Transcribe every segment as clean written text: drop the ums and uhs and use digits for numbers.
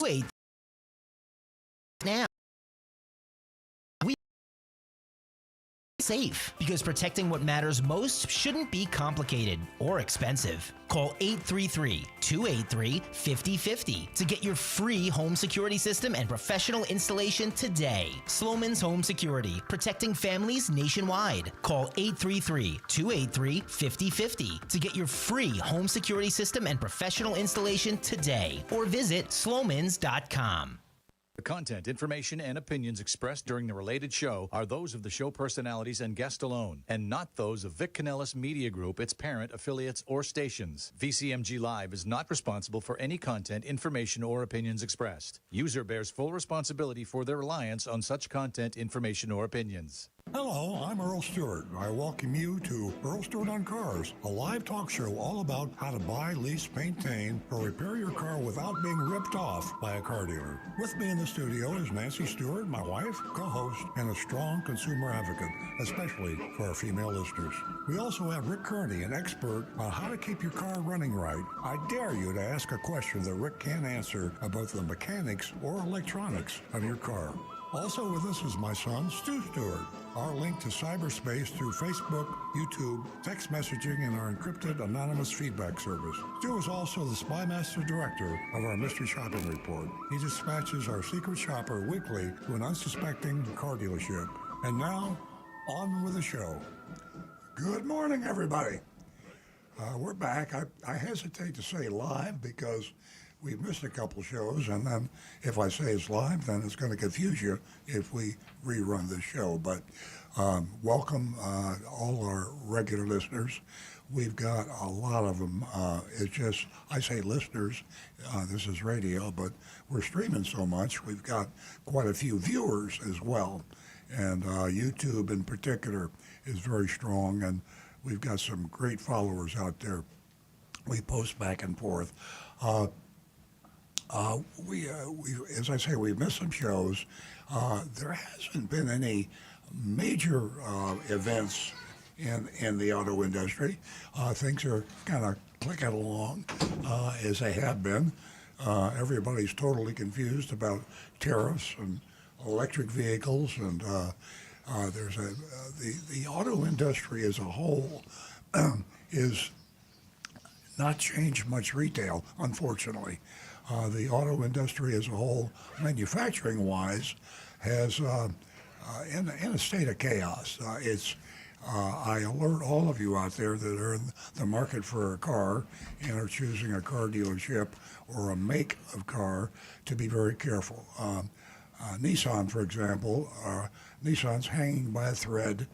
Wait, now. Safe, because protecting what matters most shouldn't be complicated or expensive. Call 833-283-5050 to get your free home security system and professional installation today. Sloman's Home Security, protecting families nationwide. Call 833-283-5050 to get your free home security system and professional installation today, or visit slomans.com. The content, information, and opinions expressed during the related show are those of the show personalities and guest alone, and not those of Vic Canellis Media Group, its parent, affiliates, or stations. VCMG Live is not responsible for any content, information, or opinions expressed. User bears full responsibility for their reliance on such content, information, or opinions. Hello, I'm Earl Stewart. I welcome you to Earl Stewart on Cars, a live talk show all about how to buy, lease, maintain, or repair your car without being ripped off by a car dealer. With me in the studio is Nancy Stewart, my wife, co-host, and a strong consumer advocate, especially for our female listeners. We also have Rick Kearney, an expert on how to keep your car running right. I dare you to ask a question that Rick can't answer about the mechanics or electronics of your car. Also with us is my son, Stu Stewart. Our link to cyberspace through Facebook, YouTube, text messaging, and our encrypted anonymous feedback service. Stu is also the Spymaster Director of our Mystery Shopping Report. He dispatches our secret shopper weekly to an unsuspecting car dealership. And now, on with the show. Good morning, everybody. We're back. I hesitate to say live because we've missed a couple shows, and then if I say it's live, then it's going to confuse you if we rerun the show. But welcome all our regular listeners. We've got a lot of them. It's just, I say listeners, this is radio, but we're streaming so much, we've got quite a few viewers as well. And YouTube in particular is very strong, and we've got some great followers out there. We post back and forth. We as I say, we've missed some shows. There hasn't been any major events in the auto industry. Things are kind of clicking along as they have been. Everybody's totally confused about tariffs and electric vehicles, and there's the auto industry as a whole is not changed much retail, unfortunately. The auto industry as a whole, manufacturing-wise, has in a state of chaos. I alert all of you out there that are in the market for a car and are choosing a car dealership or a make of car to be very careful. Nissan, for example, Nissan's hanging by a thread.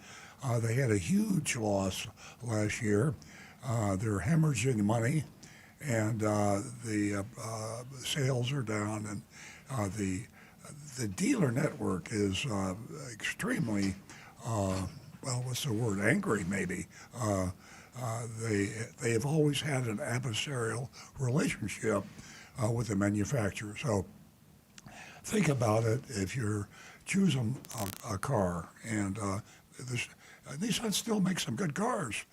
They had a huge loss last year. They're hemorrhaging money, and the sales are down, and the dealer network is extremely, well, what's the word, angry maybe. They have always had an adversarial relationship with the manufacturer. So think about it if you're choosing a car, and Nissan still makes some good cars.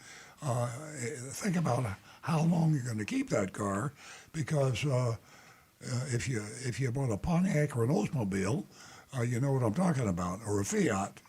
Think about how long you're going to keep that car, because if you bought a Pontiac or an Oldsmobile, you know what I'm talking about, or a Fiat.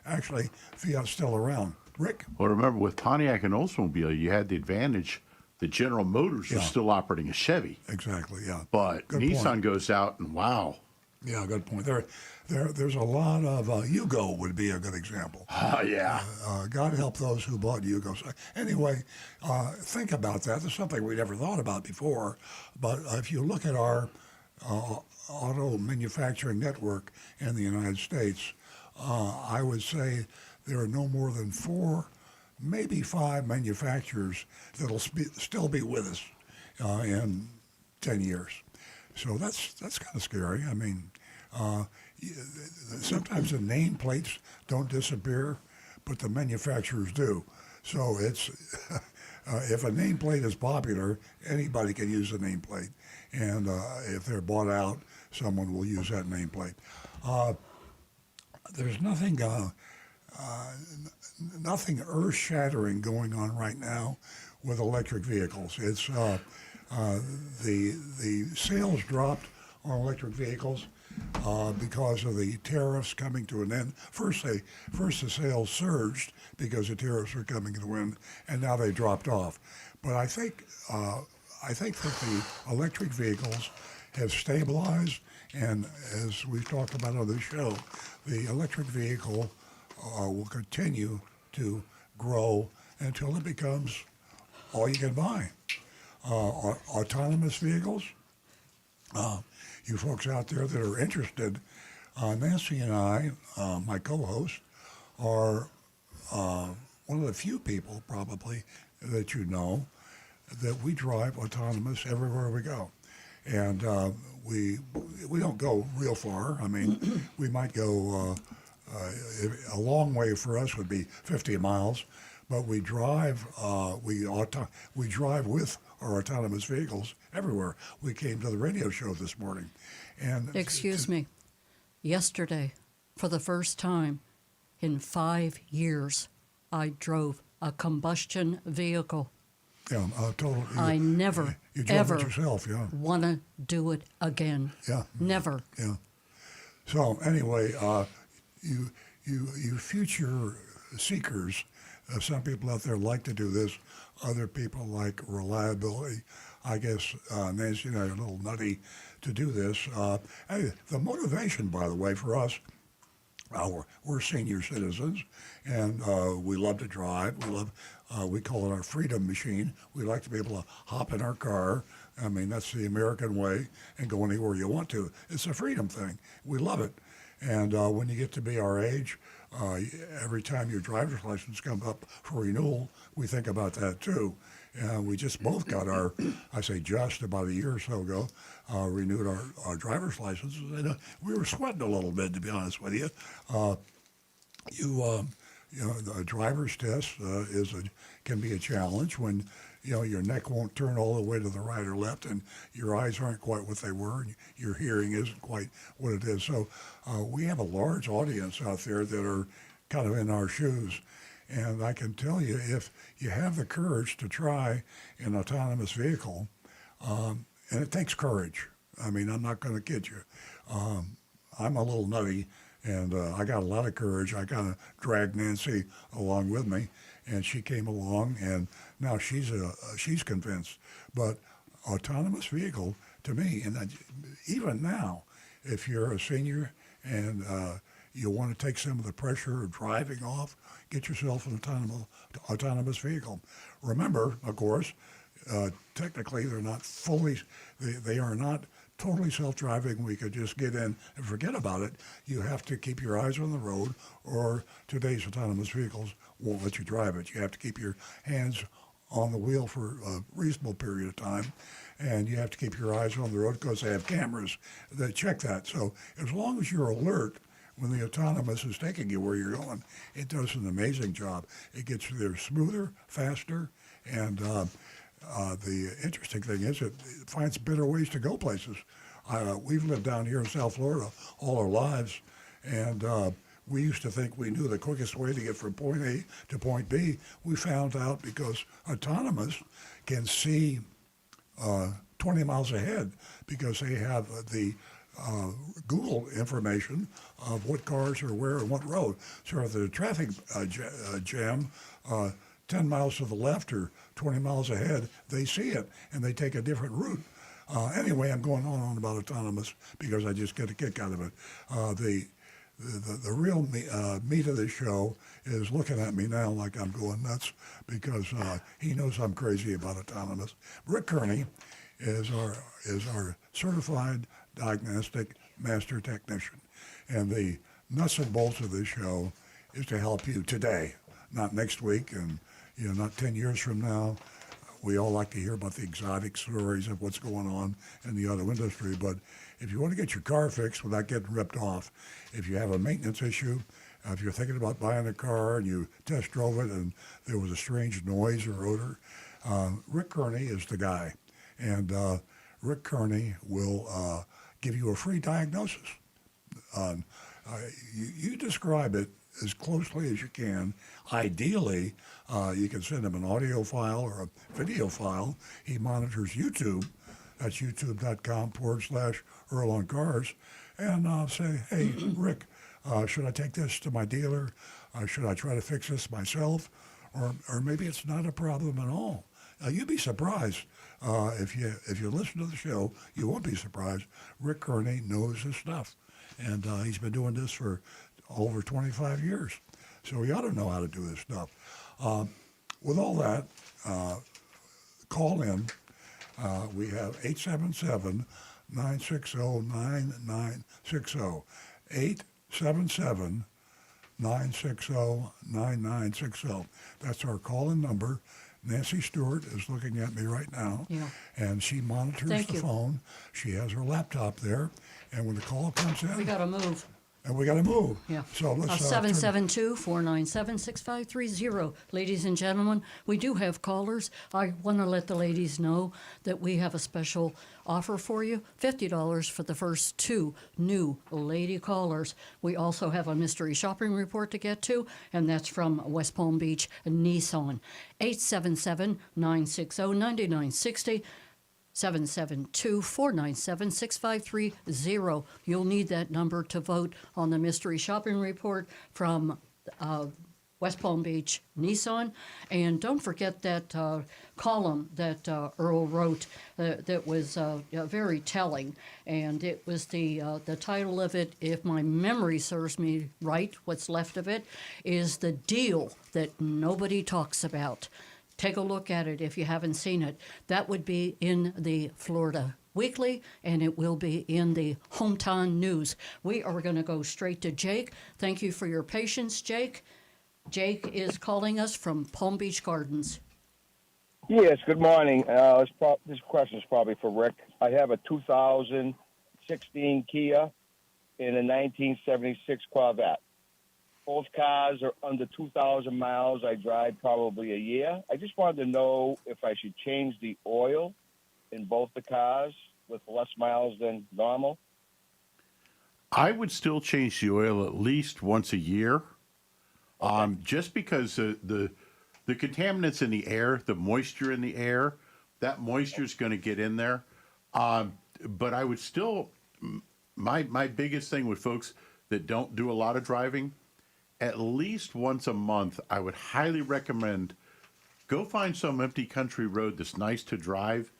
Actually, Fiat's still around. Rick? Well, remember, with Pontiac and Oldsmobile, you had the advantage that General Motors was still operating a Chevy. Exactly, yeah. But good Nissan point. goes out and wow. Yeah, good point. There's a lot of Yugo would be a good example. Yeah. God help those who bought Yugo. So anyway, think about that. That's something we never thought about before. But if you look at our auto manufacturing network in the United States, I would say there are no more than 4, maybe 5 manufacturers that'll still be with us in 10 years. So that's kind of scary. I mean, sometimes the nameplates don't disappear, but the manufacturers do. So it's if a nameplate is popular, anybody can use a nameplate, and if they're bought out, someone will use that nameplate. There's nothing earth-shattering going on right now with electric vehicles. It's the sales dropped on electric vehicles because of the tariffs coming to an end. First the sales surged because the tariffs were coming to an end, and now they dropped off. But I think that the electric vehicles have stabilized, and as we've talked about on the show, the electric vehicle will continue to grow until it becomes all you can buy. Autonomous vehicles, you folks out there that are interested, Nancy and I, my co-host, are one of the few people probably that you know that we drive autonomous everywhere we go. And we don't go real far. I mean, we might go, a long way for us would be 50 miles, but we drive we drive with our autonomous vehicles everywhere. We came to the radio show this morning, and Excuse me. Yesterday, for the first time in 5 years, I drove a combustion vehicle. Yeah, totally. I never, you drove ever it yourself, yeah. want to do it again. Yeah. Never. Yeah. So anyway, you future seekers, some people out there like to do this. Other people like reliability. I guess Nancy and I are a little nutty to do this. Hey, the motivation, by the way, for us, we're senior citizens, and we love to drive. We call it our freedom machine. We like to be able to hop in our car. I mean, that's the American way, and go anywhere you want to. It's a freedom thing. We love it. And when you get to be our age, every time your driver's license comes up for renewal, we think about that too. We just both got just about a year or so ago, renewed our driver's licenses. And we were sweating a little bit, to be honest with you. The driver's test can be a challenge when your neck won't turn all the way to the right or left, and your eyes aren't quite what they were, and your hearing isn't quite what it is. So we have a large audience out there that are kind of in our shoes. And I can tell you, if you have the courage to try an autonomous vehicle, and it takes courage. I mean, I'm not going to kid you. I'm a little nutty, and I got a lot of courage. I kind of dragged Nancy along with me, and she came along, and now she's convinced. But autonomous vehicle, to me, and even now, if you're a senior and you want to take some of the pressure of driving off, get yourself an autonomous vehicle. Remember, of course, technically they're not they are not totally self-driving. We could just get in and forget about it. You have to keep your eyes on the road, or today's autonomous vehicles won't let you drive it. You have to keep your hands on the wheel for a reasonable period of time, and you have to keep your eyes on the road because they have cameras that check that. So as long as you're alert when the autonomous is taking you where you're going, it does an amazing job. It gets you there smoother, faster, and the interesting thing is it finds better ways to go places. We've lived down here in South Florida all our lives, and we used to think we knew the quickest way to get from point A to point B. We found out because autonomous can see 20 miles ahead because they have the Google information of what cars are where and what road. So if there's a traffic jam 10 miles to the left or 20 miles ahead, they see it and they take a different route. Anyway, I'm going on about autonomous because I just get a kick out of it. The real meat of the show is looking at me now like I'm going nuts because he knows I'm crazy about autonomous. Rick Kearney is our certified diagnostic master technician, and the nuts and bolts of this show is to help you today, not next week, and not 10 years from now. We all like to hear about the exotic stories of what's going on in the auto industry, but if you want to get your car fixed without getting ripped off, if you have a maintenance issue, if you're thinking about buying a car and you test drove it and there was a strange noise or odor, Rick Kearney is the guy. And Rick Kearney will give you a free diagnosis. You describe it as closely as you can. Ideally, you can send him an audio file or a video file. He monitors YouTube, That's youtube.com/Earl on Cars. And say, hey, Rick, should I take this to my dealer? Should I try to fix this myself? Or maybe it's not a problem at all. You'd be surprised. If you listen to the show, you won't be surprised. Rick Kearney knows his stuff. And he's been doing this for over 25 years. So he ought to know how to do this stuff. With all that, call in. We have 877-960-9960. 877-960-9960. That's our call-in number. Nancy Stewart is looking at me right now, and she monitors the phone. She has her laptop there, and when the call comes in, We got to move. and we got to move. Yeah. So let's 772-497-6530. Ladies and gentlemen, we do have callers. I want to let the ladies know that we have a special offer for you, $50 for the first 2 new lady callers. We also have a mystery shopping report to get to, and that's from West Palm Beach Nissan. 877-960-9960. 772-497-6530. You'll need that number to vote on the mystery shopping report from West Palm Beach Nissan. And don't forget that column that Earl wrote that was very telling. And it was the title of it, if my memory serves me right, what's left of it, is The Deal That Nobody Talks About. Take a look at it if you haven't seen it. That would be in the Florida Weekly, and it will be in the Hometown News. We are going to go straight to Jake. Thank you for your patience, Jake. Jake is calling us from Palm Beach Gardens. Yes, good morning. This question is probably for Rick. I have a 2016 Kia and a 1976 Corvette. Both cars are under 2,000 miles. I drive probably a year. I just wanted to know if I should change the oil in both the cars with less miles than normal. I would still change the oil at least once a year, just because the contaminants in the air, the moisture in the air, that moisture is going to get in there. But I would still, my biggest thing with folks that don't do a lot of driving, at least once a month, I would highly recommend go find some empty country road that's nice to drive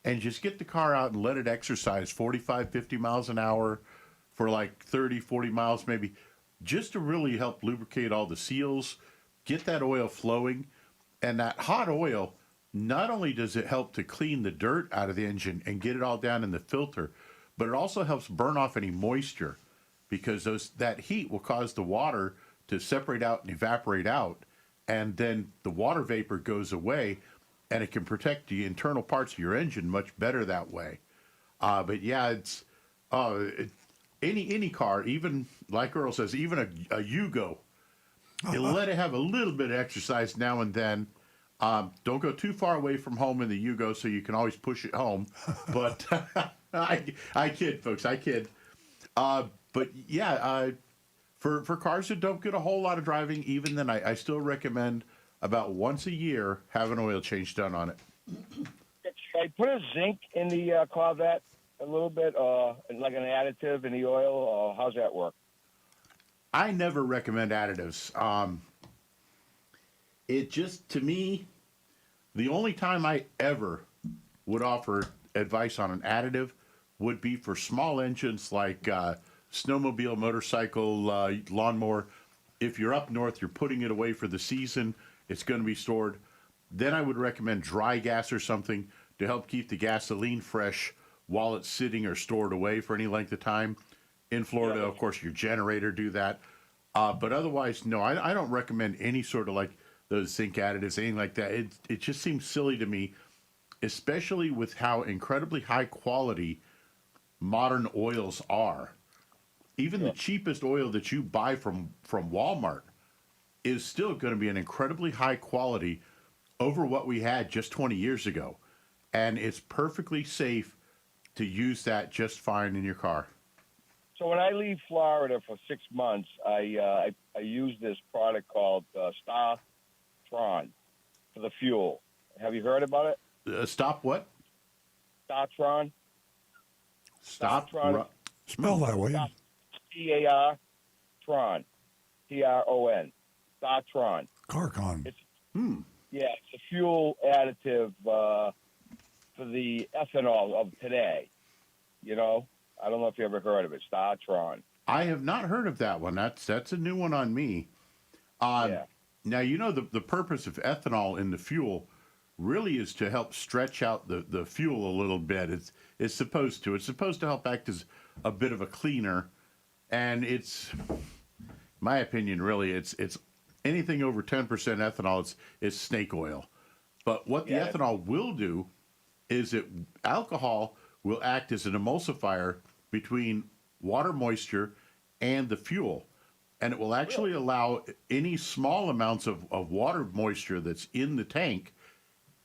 and just get the car out and let it exercise 45, 50 miles an hour for like 30, 40 miles maybe, just to really help lubricate all the seals, get that oil flowing. And that hot oil, not only does it help to clean the dirt out of the engine and get it all down in the filter, but it also helps burn off any moisture, because that heat will cause the water to separate out and evaporate out, and then the water vapor goes away, and it can protect the internal parts of your engine much better that way. But yeah, it's any car, even like Earl says, even a Yugo, you let it have a little bit of exercise now and then. Don't go too far away from home in the Yugo so you can always push it home. But I kid, folks, I kid. But yeah, for cars that don't get a whole lot of driving, even then, I still recommend about once a year have an oil change done on it. Should I put a zinc in the Corvette a little bit, like an additive in the oil, or how's that work? I never recommend additives. It just, to me, the only time I ever would offer advice on an additive would be for small engines like snowmobile, motorcycle, lawnmower. If you're up north, you're putting it away for the season, it's going to be stored. Then I would recommend dry gas or something to help keep the gasoline fresh while it's sitting or stored away for any length of time. In Florida, of course, your generator do that. But otherwise, no, I don't recommend any sort of like those zinc additives, anything like that. It just seems silly to me, especially with how incredibly high quality modern oils are. Even the cheapest oil that you buy from Walmart is still going to be an incredibly high quality over what we had just 20 years ago. And it's perfectly safe to use that just fine in your car. So when I leave Florida for 6 months, I use this product called Star Tron for the fuel. Have you heard about it? Stop what? Statron. Stop. Statron. Spell that, will you? T-A-R, Tron. T-R-O-N. Statron. Carcon. Yeah, it's a fuel additive for the ethanol of today. You know? I don't know if you ever heard of it. Statron. I have not heard of that one. That's a new one on me. Yeah. Now, you know, the purpose of ethanol in the fuel really is to help stretch out the fuel a little bit. It's supposed to. It's supposed to help act as a bit of a cleaner. And it's, my opinion, really, it's anything over 10% ethanol, it's snake oil. But what the ethanol will do is alcohol will act as an emulsifier between water moisture and the fuel. And it will actually allow any small amounts of water moisture that's in the tank,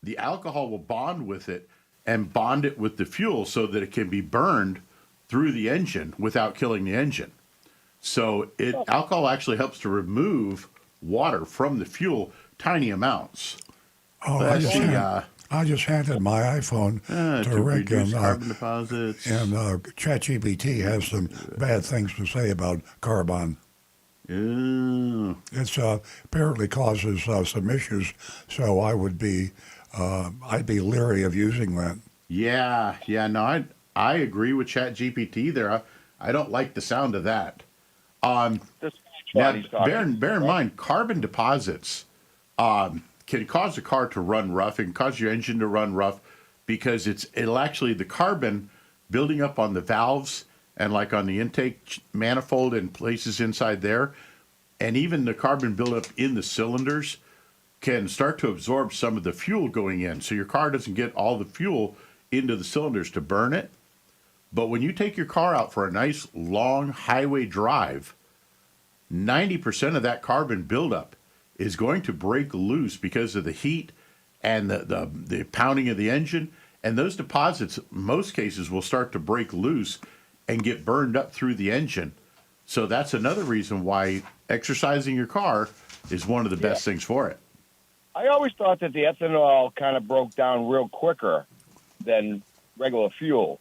the alcohol will bond with it and bond it with the fuel so that it can be burned through the engine without killing the engine. So alcohol actually helps to remove water from the fuel, tiny amounts. Oh, I just handed my iPhone to Rick, and carbon deposits. And ChatGPT has some bad things to say about carbon. It's apparently causes some issues, so I'd be leery of using that. Yeah, no, I agree with ChatGPT there. I don't like the sound of that. Now, bear in mind, carbon deposits can cause a car to run rough. It can cause your engine to run rough because it'll actually, the carbon building up on the valves and like on the intake manifold and places inside there, and even the carbon buildup in the cylinders can start to absorb some of the fuel going in. So your car doesn't get all the fuel into the cylinders to burn it. But when you take your car out for a nice long highway drive, 90% of that carbon buildup is going to break loose because of the heat and the pounding of the engine. And those deposits, in most cases, will start to break loose and get burned up through the engine. So that's another reason why exercising your car is one of the best things for it. I always thought that the ethanol kind of broke down real quicker than regular fuel.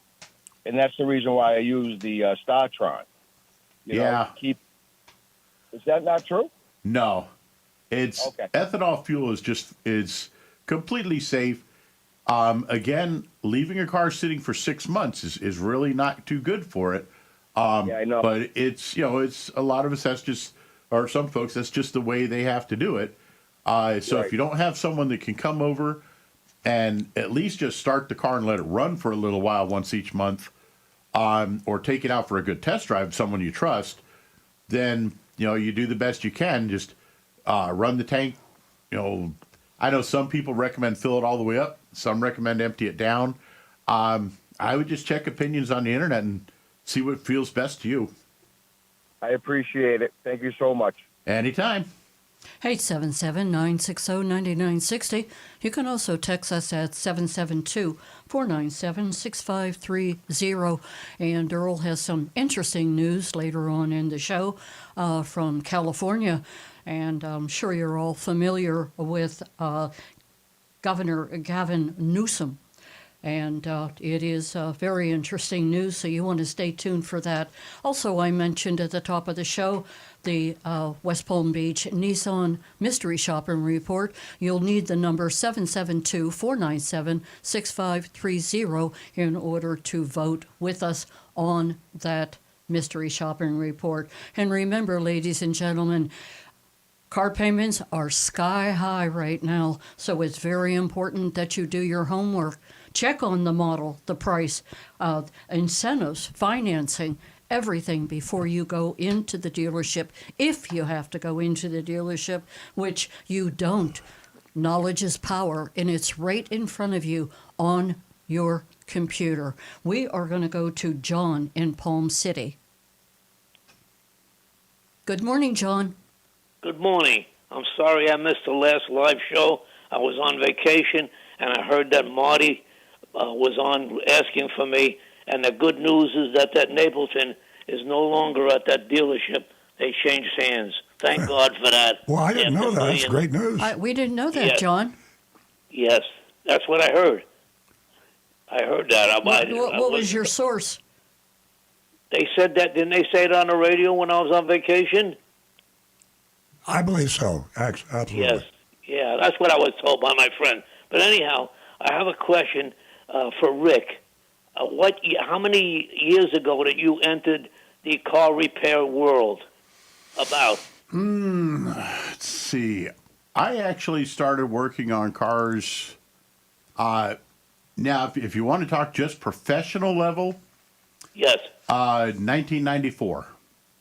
And that's the reason why I use the Statron. You know, is that not true? No. Ethanol fuel is completely safe. Again, leaving your car sitting for 6 months is really not too good for it. I know. But it's a lot of us, or some folks, that's just the way they have to do it. If you don't have someone that can come over and at least just start the car and let it run for a little while once each month, or take it out for a good test drive, someone you trust, then, you do the best you can. Just run the tank. I know some people recommend fill it all the way up. Some recommend empty it down. I would just check opinions on the internet and see what feels best to you. I appreciate it. Thank you so much. Anytime. 877-960-9960. You can also text us at 772-497-6530. And Earl has some interesting news later on in the show from California. And I'm sure you're all familiar with Governor Gavin Newsom. And it is very interesting news, so you want to stay tuned for that. Also, I mentioned at the top of the show the West Palm Beach Nissan Mystery Shopping Report. You'll need the number 772-497-6530 in order to vote with us on that Mystery Shopping Report. And remember, ladies and gentlemen, car payments are sky high right now, so it's very important that you do your homework. Check on the model, the price, incentives, financing, everything before you go into the dealership, if you have to go into the dealership, which you don't. Knowledge is power, and it's right in front of you on your computer. We are going to go to John in Palm City. Good morning, John. Good morning. I'm sorry I missed the last live show. I was on vacation, and I heard that Marty was on asking for me. And the good news is that Napleton is no longer at that dealership. They changed hands. Thank God for that. Well, I didn't know that. That's great news. We didn't know that, John. Yes, that's what I heard. I heard that. What was your source? They said that. Didn't they say it on the radio when I was on vacation? I believe so. Absolutely. Yes. Yeah, that's what I was told by my friend. But anyhow, I have a question for Rick. How many years ago did you entered the car repair world? About? Let's see. I actually started working on cars. Now, if you want to talk just professional level, Yes. 1994.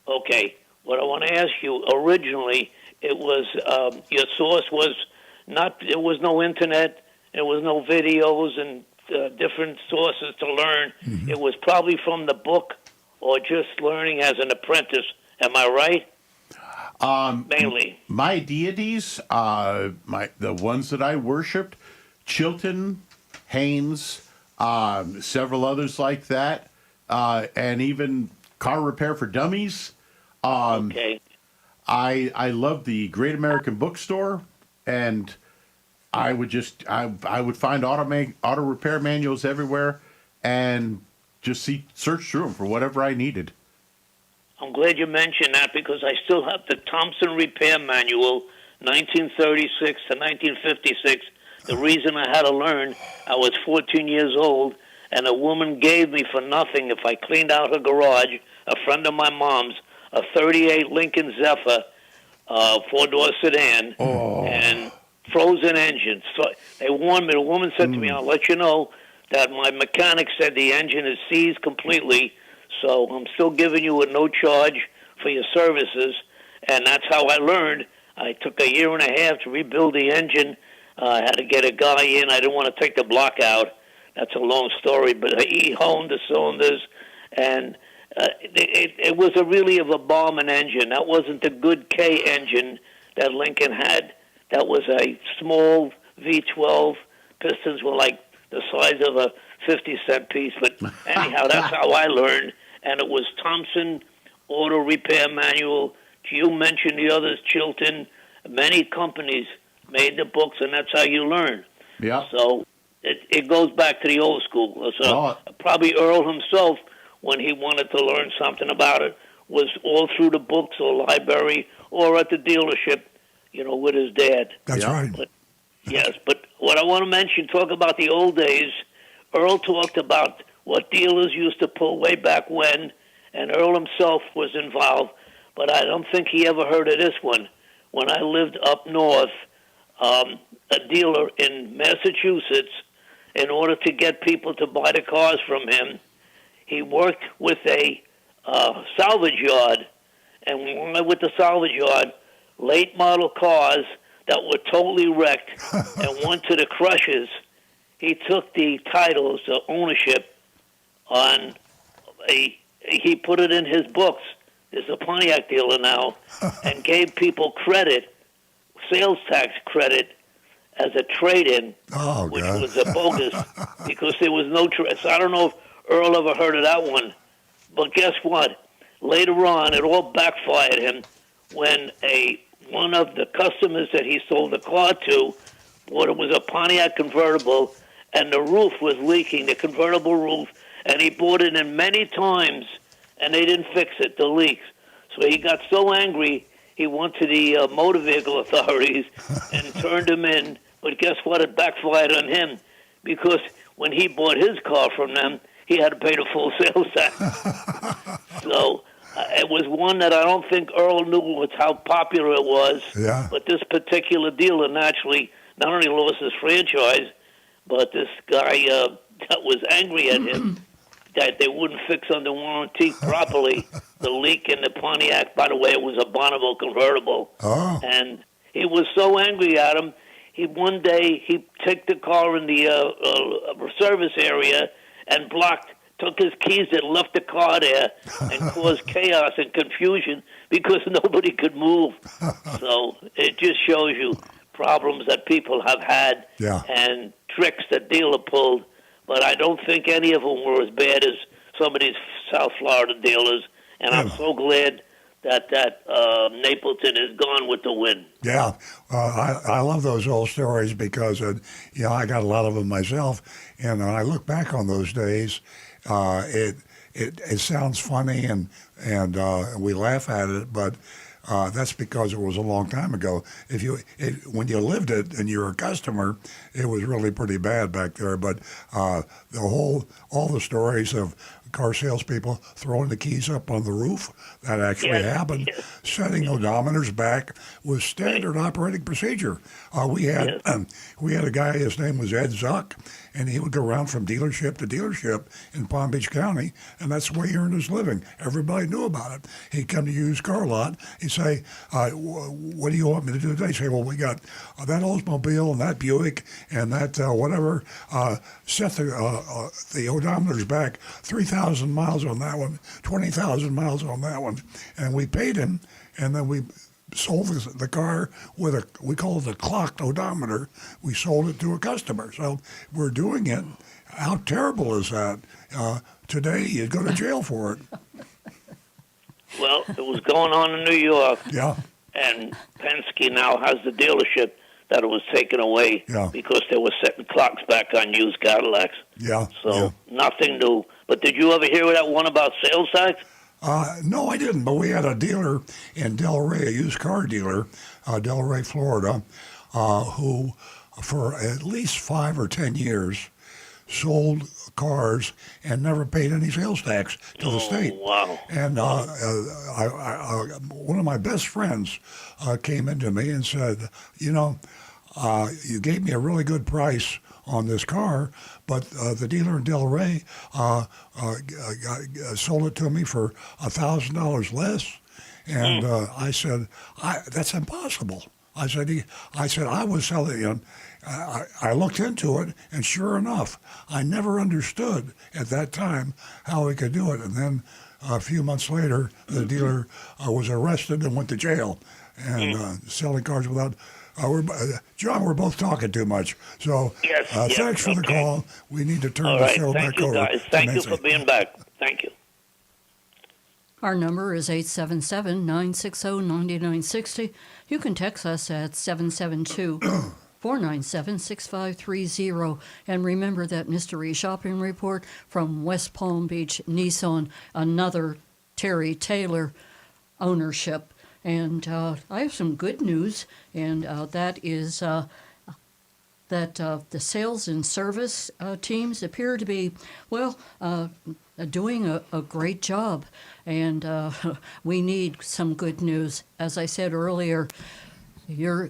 Okay. What I want to ask you, originally, it was your source was not. There was no internet. There was no videos and different sources to learn. Mm-hmm. It was probably from the book or just learning as an apprentice. Am I right? Mainly. My deities, the ones that I worshipped, Chilton, Haynes, several others like that, and even Car Repair for Dummies. Okay. I love the Great American Bookstore, and I would find auto repair manuals everywhere, and just search through them for whatever I needed. I'm glad you mentioned that because I still have the Thompson Repair Manual, 1936 to 1956. The reason I had to learn, I was 14 years old, and a woman gave me for nothing, if I cleaned out her garage, a friend of my mom's, a 38 Lincoln Zephyr, four-door sedan, and frozen engine. So they warned me. The woman said to me, I'll let you know that my mechanic said the engine is seized completely, so I'm still giving you at no charge for your services. And that's how I learned. I took a year and a half to rebuild the engine. I had to get a guy in. I didn't want to take the block out. That's a long story, but he honed the cylinders, and it was really of a bombing engine. That wasn't the good K engine that Lincoln had. That was a small V12. Pistons were like the size of a 50-cent piece. But anyhow, that's how I learned. And it was Thompson Auto Repair Manual. You mentioned the others, Chilton. Many companies made the books, and that's how you learn. Yeah. So it goes back to the old school. So probably Earl himself, when he wanted to learn something about it, was all through the books or library or at the dealership, with his dad. That's right. But, yes, but what I want to mention, talk about the old days. Earl talked about what dealers used to pull way back when, and Earl himself was involved, but I don't think he ever heard of this one. When I lived up north, a dealer in Massachusetts, in order to get people to buy the cars from him, he worked with a salvage yard, and when with the salvage yard, late model cars that were totally wrecked and went to the crushers. He took the titles, the ownership, on he put it in his books. There's a Pontiac dealer now, and gave people credit, sales tax credit, as a trade-in, which was a bogus because there was no so I don't know if Earl ever heard of that one. But guess what? Later on, it all backfired him when one of the customers that he sold the car to, it was a Pontiac convertible, and the roof was leaking, the convertible roof, and he bought it in many times, and they didn't fix it, the leaks. So he got so angry, he went to the motor vehicle authorities and turned them in. But guess what? It backfired on him because when he bought his car from them, he had to pay the full sales tax. So it was one that I don't think Earl knew was how popular it was. Yeah. But this particular dealer naturally not only lost his franchise, but this guy that was angry at him that they wouldn't fix under warranty properly the leak in the Pontiac. By the way, it was a Bonneville convertible. Oh. And he was so angry at him, one day he took the car in the service area and took his keys and left the car there and caused chaos and confusion because nobody could move. So it just shows you problems that people have had and tricks that dealer pulled. But I don't think any of them were as bad as some of these South Florida dealers. And I'm so glad that Napleton is gone with the wind. Yeah, I love those old stories because, I got a lot of them myself, and when I look back on those days, it sounds funny and we laugh at it, but that's because it was a long time ago. When you lived it and you were a customer, it was really pretty bad back there. But all the stories of car salespeople throwing the keys up on the roof, that actually happened. Yes. Setting odometers back was standard operating procedure. We had a guy, his name was Ed Zuck, and he would go around from dealership to dealership in Palm Beach County, and that's the way he earned his living. Everybody knew about it. He'd come to used car lot. He'd say, what do you want me to do today? He'd say, well, we got that Oldsmobile and that Buick and that whatever. Set the odometers back 3,000 miles on that one, 20,000 miles on that one. And we paid him, and then we sold the car with we call it a clocked odometer. We sold it to a customer. So we're doing it. How terrible is that? Today, you'd go to jail for it. Well, it was going on in New York, Yeah. and Penske now has the dealership that it was taken away because they were setting clocks back on used Cadillacs. Yeah. So nothing new. But did you ever hear that one about sales tax? No, I didn't. But we had a dealer in Delray, a used car dealer, Delray, Florida, who for at least 5 or 10 years sold cars and never paid any sales tax to the state. Wow. And one of my best friends came into me and said, you gave me a really good price on this car, but the dealer in Delray sold it to me for $1,000 less. And I said, that's impossible. I said, I was selling it. I looked into it, and sure enough, I never understood at that time how we could do it. And then a few months later, the dealer was arrested and went to jail and selling cars without. John, we're both talking too much. So thanks for the call. We need to turn the show back over. Guys. Thank you for being back. Thank you. Our number is 877-960-9960. You can text us at 772-497-6530. And remember that mystery shopping report from West Palm Beach Nissan, another Terry Taylor ownership. And I have some good news, and that is that the sales and service teams appear to be, doing a great job. And we need some good news. As I said earlier, your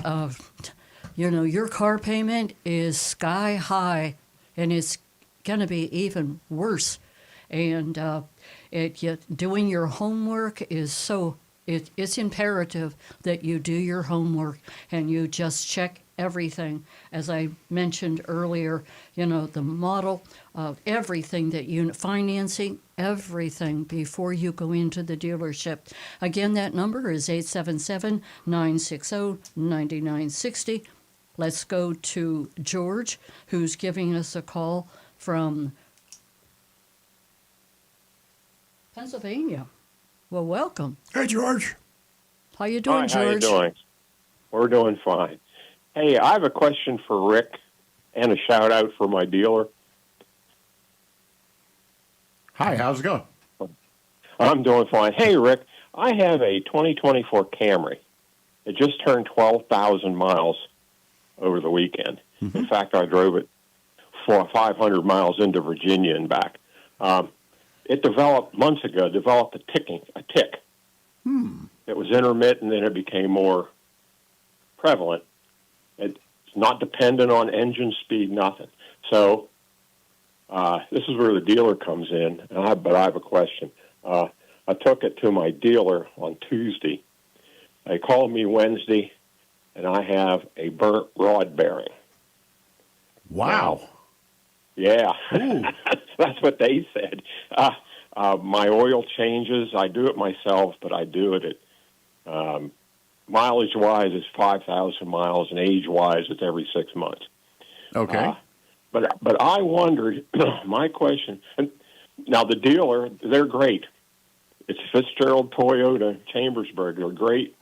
car payment is sky high, and it's going to be even worse. And doing your homework is so. It's imperative that you do your homework and you just check everything. As I mentioned earlier, the model of everything that financing, everything before you go into the dealership. Again, that number is 877-960-9960. Let's go to George, who's giving us a call from Pennsylvania. Well, welcome. Hey, George. How you doing, Hi, George? how you doing? We're doing fine. Hey, I have a question for Rick and a shout-out for my dealer. Hi, how's it going? I'm doing fine. Hey, Rick, I have a 2024 Camry. It just turned 12,000 miles over the weekend. Mm-hmm. In fact, I drove it for 500 miles into Virginia and back. It months ago, developed a tick. It was intermittent, and it became more prevalent. It's not dependent on engine speed, nothing. So this is where the dealer comes in, but I have a question. I took it to my dealer on Tuesday. They called me Wednesday, and I have a burnt rod bearing. Wow. Yeah, that's what they said. My oil changes. I do it myself, but I do it at mileage-wise, it's 5,000 miles, and age-wise, it's every 6 months. Okay. But I wondered, my question, and now the dealer, they're great. It's Fitzgerald Toyota Chambersburg. They're great.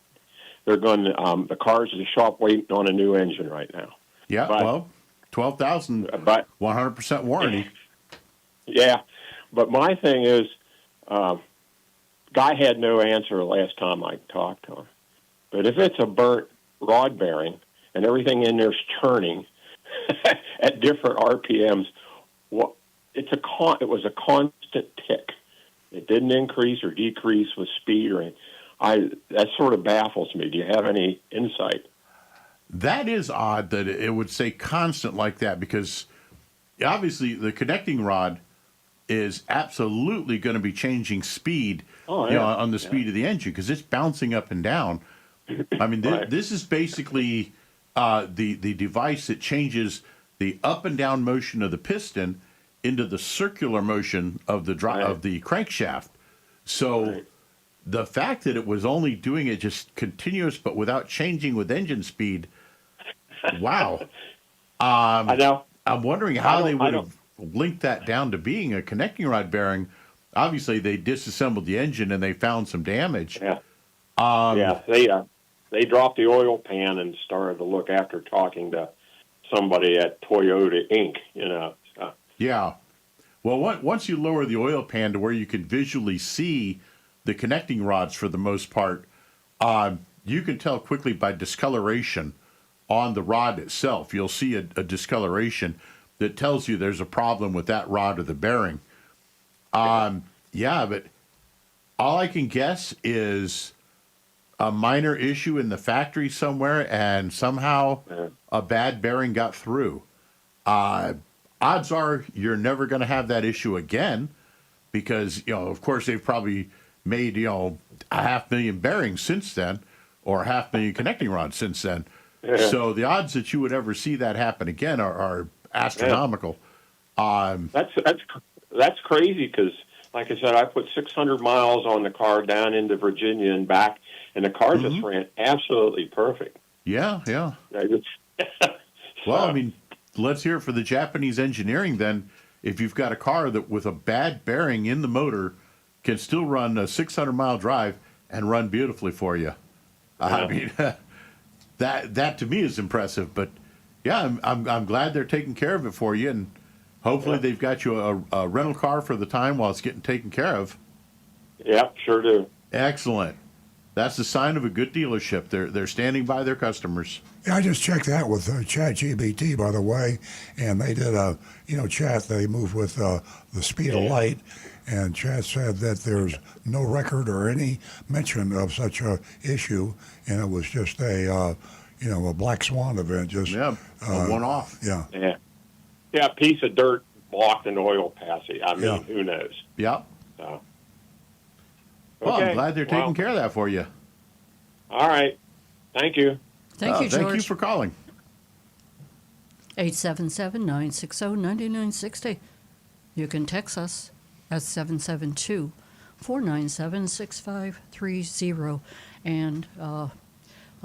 They're going. The car's at the shop waiting on a new engine right now. Yeah, But- well, 12,000, But 100% warranty. yeah, but my thing is, guy had no answer last time I talked to him. But if it's a burnt rod bearing and everything in there's turning at different RPMs, well, it was a constant tick. It didn't increase or decrease with speed or anything. That sort of baffles me. Do you have any insight? That is odd that it would say constant like that, because obviously the connecting rod is absolutely going to be changing speed on the speed of the engine, because it's bouncing up and down. I mean, Right. this is basically the device that changes the up and down motion of the piston into the circular motion of the of the crankshaft. So the fact that it was only doing it just continuous but without changing with engine speed, wow. I know. I'm wondering how they would I have linked that down to being a connecting rod bearing. Obviously, they disassembled the engine and they found some damage. Yeah. Um, They dropped the oil pan and started to look after talking to somebody at Toyota Inc. So. Yeah. Well, once you lower the oil pan to where you can visually see the connecting rods for the most part, you can tell quickly by discoloration on the rod itself. You'll see a discoloration that tells you there's a problem with that rod or the bearing. But all I can guess is a minor issue in the factory somewhere, and somehow a bad bearing got through. Odds are you're never going to have that issue again, because, of course, they've probably made, 500,000 bearings since then, or 500,000 connecting rods since then. Yeah. So the odds that you would ever see that happen again are astronomical. That's crazy because, like I said, I put 600 miles on the car down into Virginia and back, and the car just ran absolutely perfect. Yeah. Well, I mean, let's hear it for the Japanese engineering then. If you've got a car that with a bad bearing in the motor can still run a 600-mile drive and run beautifully for you. I mean, that to me is impressive. But yeah, I'm glad they're taking care of it for you, and hopefully they've got you a rental car for the time while it's getting taken care of. Yeah, sure do. Excellent. That's the sign of a good dealership. They're standing by their customers. Yeah, I just checked that with ChatGPT, by the way, and they did a, Chat, they moved with the speed of light, and Chat said that there's no record or any mention of such a issue, and it was just a black swan event, just a one-off. Yeah. Yeah, a piece of dirt blocked an oil passage. I mean, who knows? Yep. So. Well, Okay. I'm glad they're taking care of that for you. All right. Thank you. Thank you, George. Thank you for calling. 877-960-9960. You can text us at 772-497-6530. And I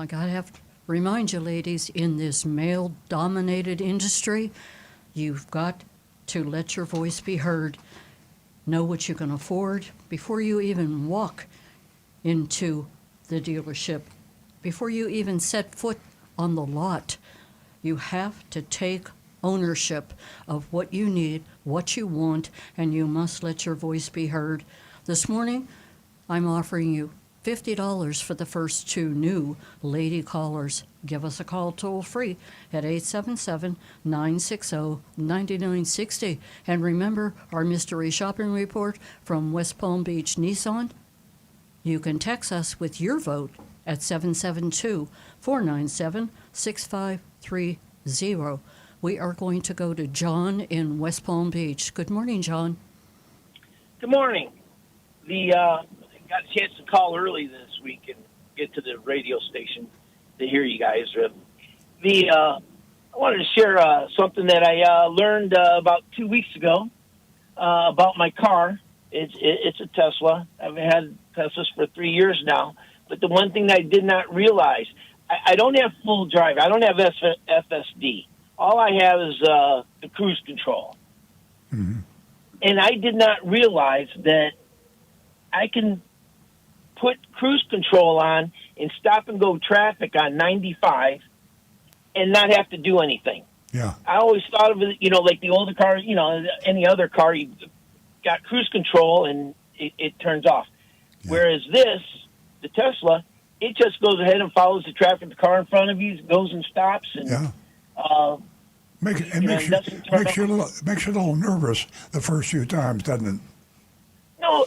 gotta have to remind you, ladies, in this male-dominated industry, you've got to let your voice be heard. Know what you can afford before you even walk into the dealership, before you even set foot on the lot. You have to take ownership of what you need, what you want, and you must let your voice be heard. This morning, I'm offering you $50 for the first 2 new lady callers. Give us a call toll free at 877-960-9960. And remember our mystery shopping report from West Palm Beach Nissan? You can text us with your vote at 772-497-6530. We are going to go to John in West Palm Beach. Good morning, John. Good morning. Got a chance to call early this week and get to the radio station to hear you guys. I wanted to share something that I learned about 2 weeks ago about my car. It's a Tesla. I've had Teslas for 3 years now. But the one thing that I did not realize, I don't have full drive. I don't have FSD. All I have is the cruise control. Mm-hmm. And I did not realize that I can put cruise control on in stop and go traffic on 95 and not have to do anything. Yeah. I always thought of it, like the older cars, any other car, you got cruise control and it turns off. Yeah. Whereas the Tesla, it just goes ahead and follows the traffic. The car in front of you goes and stops. And, Yeah. Makes you a little nervous the first few times, doesn't it?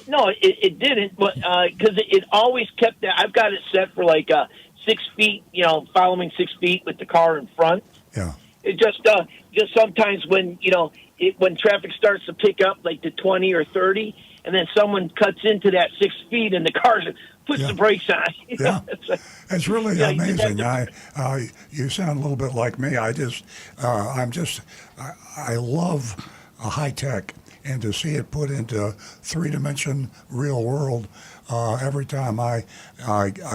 No, it didn't. But because it always kept that. I've got it set for like 6 feet. Following 6 feet with the car in front. Yeah. It just sometimes when when traffic starts to pick up like to 20 or 30, and then someone cuts into that 6 feet and the car puts the brakes on. Yeah, it's really amazing. You sound a little bit like me. I love high tech, and to see it put into 3-dimension real world. Every time I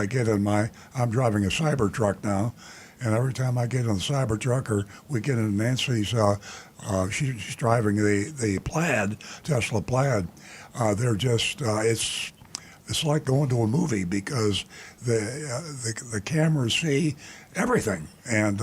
get in I'm driving a Cybertruck now, and every time I get in the Cybertruck or we get into Nancy's, she's driving the Plaid, Tesla Plaid. They're just it's like going to a movie because the cameras see everything, and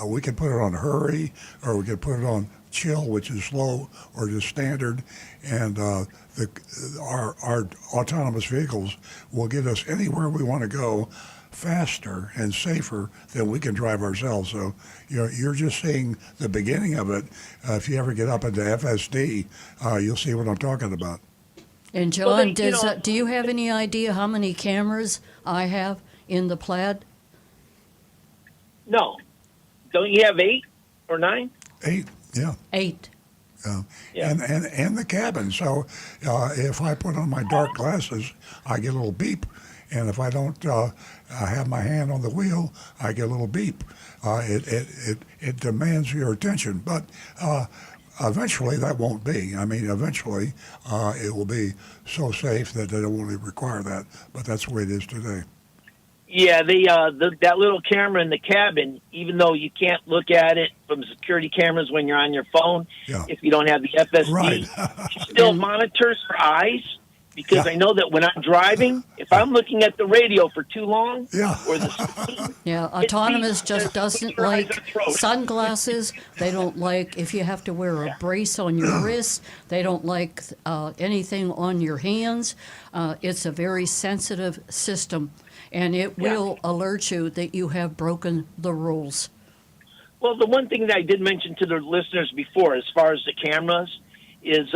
we can put it on hurry, or we can put it on chill, which is slow, or just standard, and our autonomous vehicles will get us anywhere we want to go faster and safer than we can drive ourselves. So you're just seeing the beginning of it. If you ever get up into FSD, you'll see what I'm talking about. And John, do you have any idea how many cameras I have in the Plaid? No. Don't you have 8 or 9? 8, yeah. 8. Yeah. And the cabin. So if I put on my dark glasses, I get a little beep. And if I don't have my hand on the wheel, I get a little beep. It demands your attention. But eventually that won't be. I mean, eventually it will be so safe that they don't really require that. But that's the way it is today. Yeah, that little camera in the cabin, even though you can't look at it from security cameras when you're on your phone, if you don't have the FSD, right. it still monitors for eyes. Because I know that when I'm driving, if I'm looking at the radio for too long, or the screen, autonomous just doesn't like sunglasses. They don't like if you have to wear a brace on your wrist. They don't like anything on your hands. It's a very sensitive system, and it will alert you that you have broken the rules. Well, the one thing that I did mention to the listeners before, as far as the cameras, is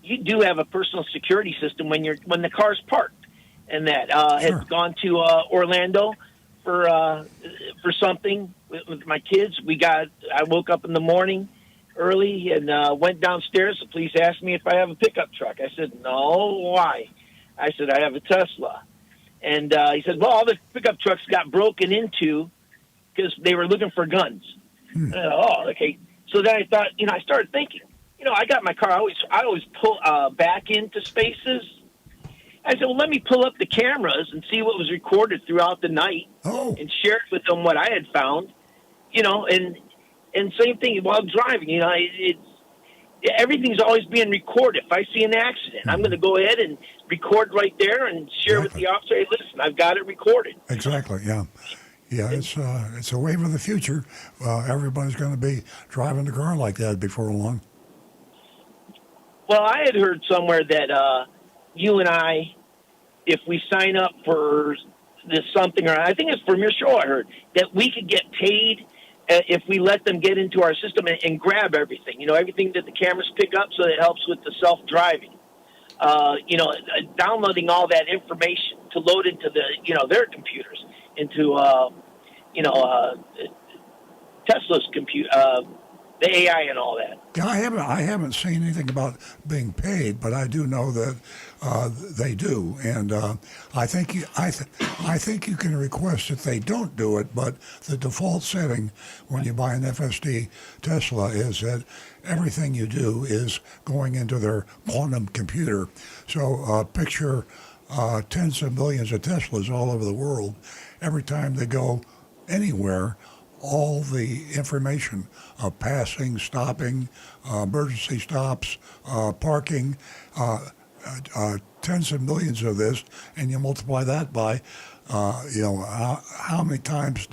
you do have a personal security system when the car's parked, and that has gone to Orlando for something with my kids. I woke up in the morning early and went downstairs. The police asked me if I have a pickup truck. I said no. Why? I said I have a Tesla, and he said, well, all the pickup trucks got broken into because they were looking for guns. And I thought, okay. So then I thought, I started thinking. I got my car. I always pull back into spaces. I said, well, let me pull up the cameras and see what was recorded throughout the night and share it with them what I had found. And same thing while driving. Everything's always being recorded. If I see an accident, I'm going to go ahead and record right there and share with the officer. Hey, listen, I've got it recorded. Exactly. Yeah. Yeah, it's a wave of the future. Everybody's going to be driving the car like that before long. Well, I had heard somewhere that you and I, if we sign up for this something, or I think it's from your show, I heard, that we could get paid if we let them get into our system and grab everything, everything that the cameras pick up, so that it helps with the self-driving. Downloading all that information to load into their computers, into, Tesla's computer, the AI and all that. Yeah, I haven't seen anything about being paid, but I do know that they do, and I think you can request that they don't do it. But the default setting when you buy an FSD Tesla is that everything you do is going into their quantum computer. So picture tens of millions of Teslas all over the world. Every time they go anywhere, all the information of passing, stopping, emergency stops, parking, tens of millions of this, and you multiply that by, how many times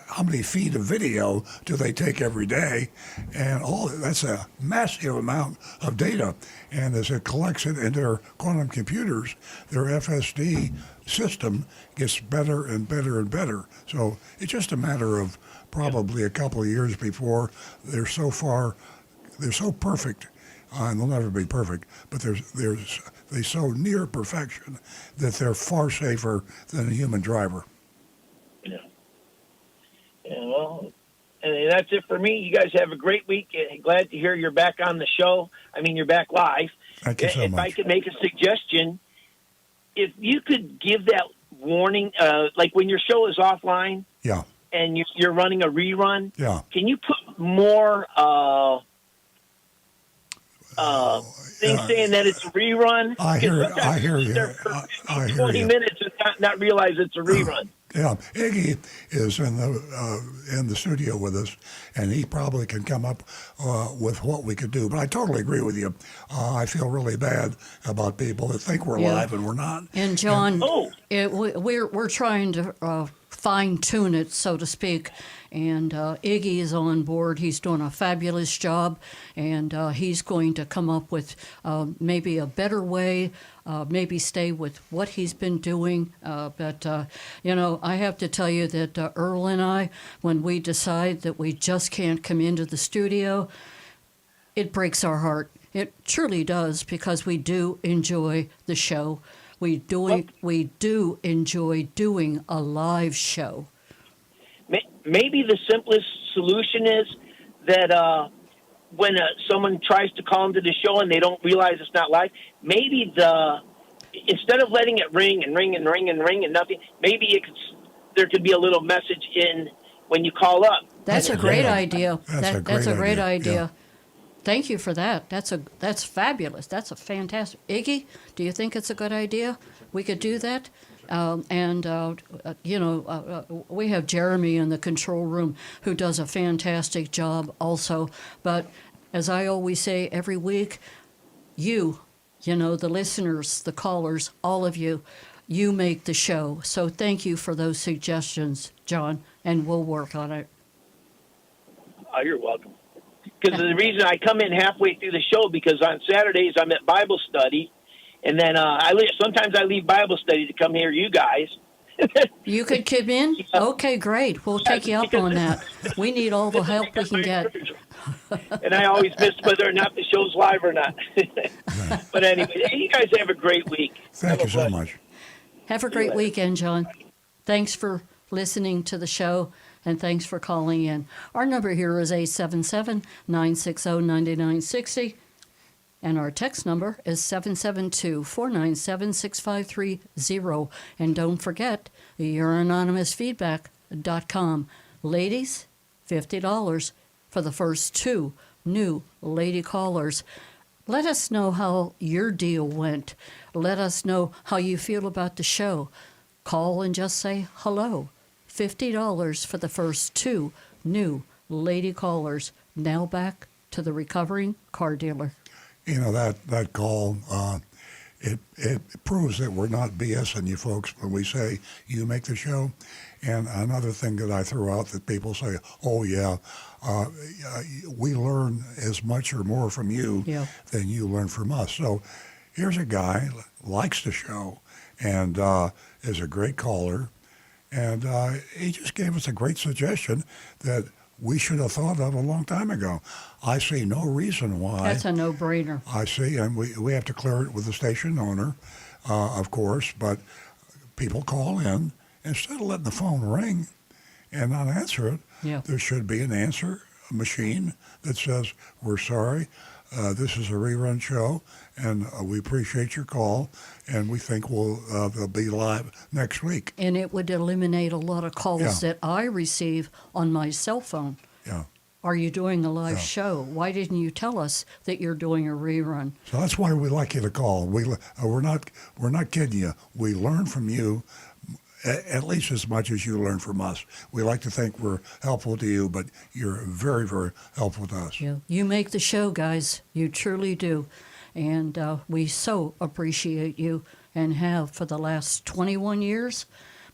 how many feet of video do they take every day, and that's a massive amount of data. And as it collects it into their quantum computers, their FSD system gets better and better and better. So it's just a matter of probably a couple of years before they're so perfect, and they'll never be perfect, but they're so near perfection that they're far safer than a human driver. Yeah. Well, and that's it for me. You guys have a great week. Glad to hear you're back on the show. I mean, you're back live. Thank you so if much. I could make a suggestion, if you could give that warning, like when your show is offline, Yeah. and you're running a rerun, Yeah. can you put more things saying that it's a rerun? I hear you. Sometimes I hear you. they're for I hear 20 you. minutes and not realize it's a rerun. Yeah, Iggy is in the studio with us, and he probably can come up with what we could do. But I totally agree with you. I feel really bad about people that think we're Yeah. live and we're not. And John, Oh. we're trying to fine tune it, so to speak. And Iggy is on board. He's doing a fabulous job, and he's going to come up with maybe a better way. Maybe stay with what he's been doing. But I have to tell you that Earl and I, when we decide that we just can't come into the studio, it breaks our heart. It truly does, because we do enjoy the show. We do enjoy doing a live show. Maybe the simplest solution is that when someone tries to call into the show and they don't realize it's not live, maybe instead of letting it ring and ring and ring and ring and nothing, maybe there could be a little message in when you call up. That's a great idea. That's a great idea. Yeah. Thank you for that. That's fabulous. That's a fantastic. Iggy, do you think it's a good idea? We could do that. We have Jeremy in the control room who does a fantastic job also. But as I always say every week, the listeners, the callers, all of you, you make the show. So thank you for those suggestions, John, and we'll work on it. Oh, you're welcome. Because the reason I come in halfway through the show, because on Saturdays I'm at Bible study, and then sometimes I leave Bible study to come hear you guys. You could come in? Okay, great. We'll take you up on that. We need all the help we can get. And I always miss whether or not the show's live or not. But anyway, you guys have a great week. Thank you so much. Have a great weekend, John. Thanks for listening to the show, and thanks for calling in. Our number here is 877-960-9960. And our text number is 772-497-6530. And don't forget, youranonymousfeedback.com. Ladies, $50 for the first 2 new lady callers. Let us know how your deal went. Let us know how you feel about the show. Call and just say hello. $50 for the first 2 new lady callers. Now back to the recovering car dealer. That call, it proves that we're not BSing you folks when we say you make the show. And another thing that I throw out that people say, oh, yeah, we learn as much or more from you than you learn from us. So here's a guy likes the show and is a great caller. And he just gave us a great suggestion that we should have thought of a long time ago. I see no reason why. That's a no-brainer. I see, and we have to clear it with the station owner, of course, but people call in. Instead of letting the phone ring and not answer it, there should be an answer machine that says, we're sorry, this is a rerun show, and we appreciate your call, and we think they'll be live next week. And it would eliminate a lot of calls that I receive on my cell phone. Yeah. Are you doing a live show? Why didn't you tell us that you're doing a rerun? So that's why we like you to call. We're not kidding you. We learn from you at least as much as you learn from us. We like to think we're helpful to you, but you're very, very helpful to us. You make the show, guys. You truly do. And we so appreciate you and have for the last 21 years.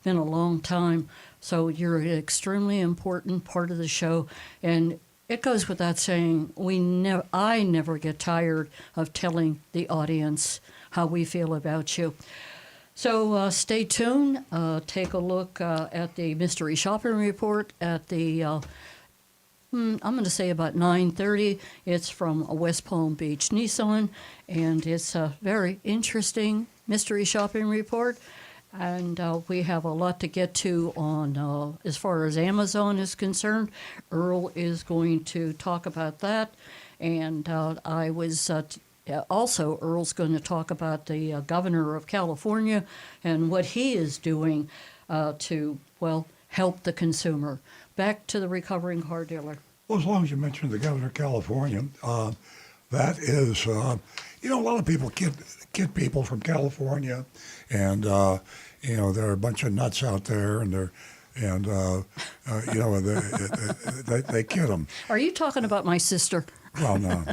Been a long time. So you're an extremely important part of the show. And it goes without saying, I never get tired of telling the audience how we feel about you. So stay tuned. Take a look at the mystery shopping report at the, I'm going to say about 9:30. It's from West Palm Beach Nissan, and it's a very interesting mystery shopping report. And we have a lot to get to on as far as Amazon is concerned. Earl is going to talk about that. And I was also, Earl's going to talk about the governor of California and what he is doing to, well, help the consumer. Back to the recovering car dealer. Well, as long as you mentioned the governor of California, that is, you know, a lot of people kid people from California, and you know, there are a bunch of nuts out there, and you know, they kid them. Are you talking about my sister? Well, no.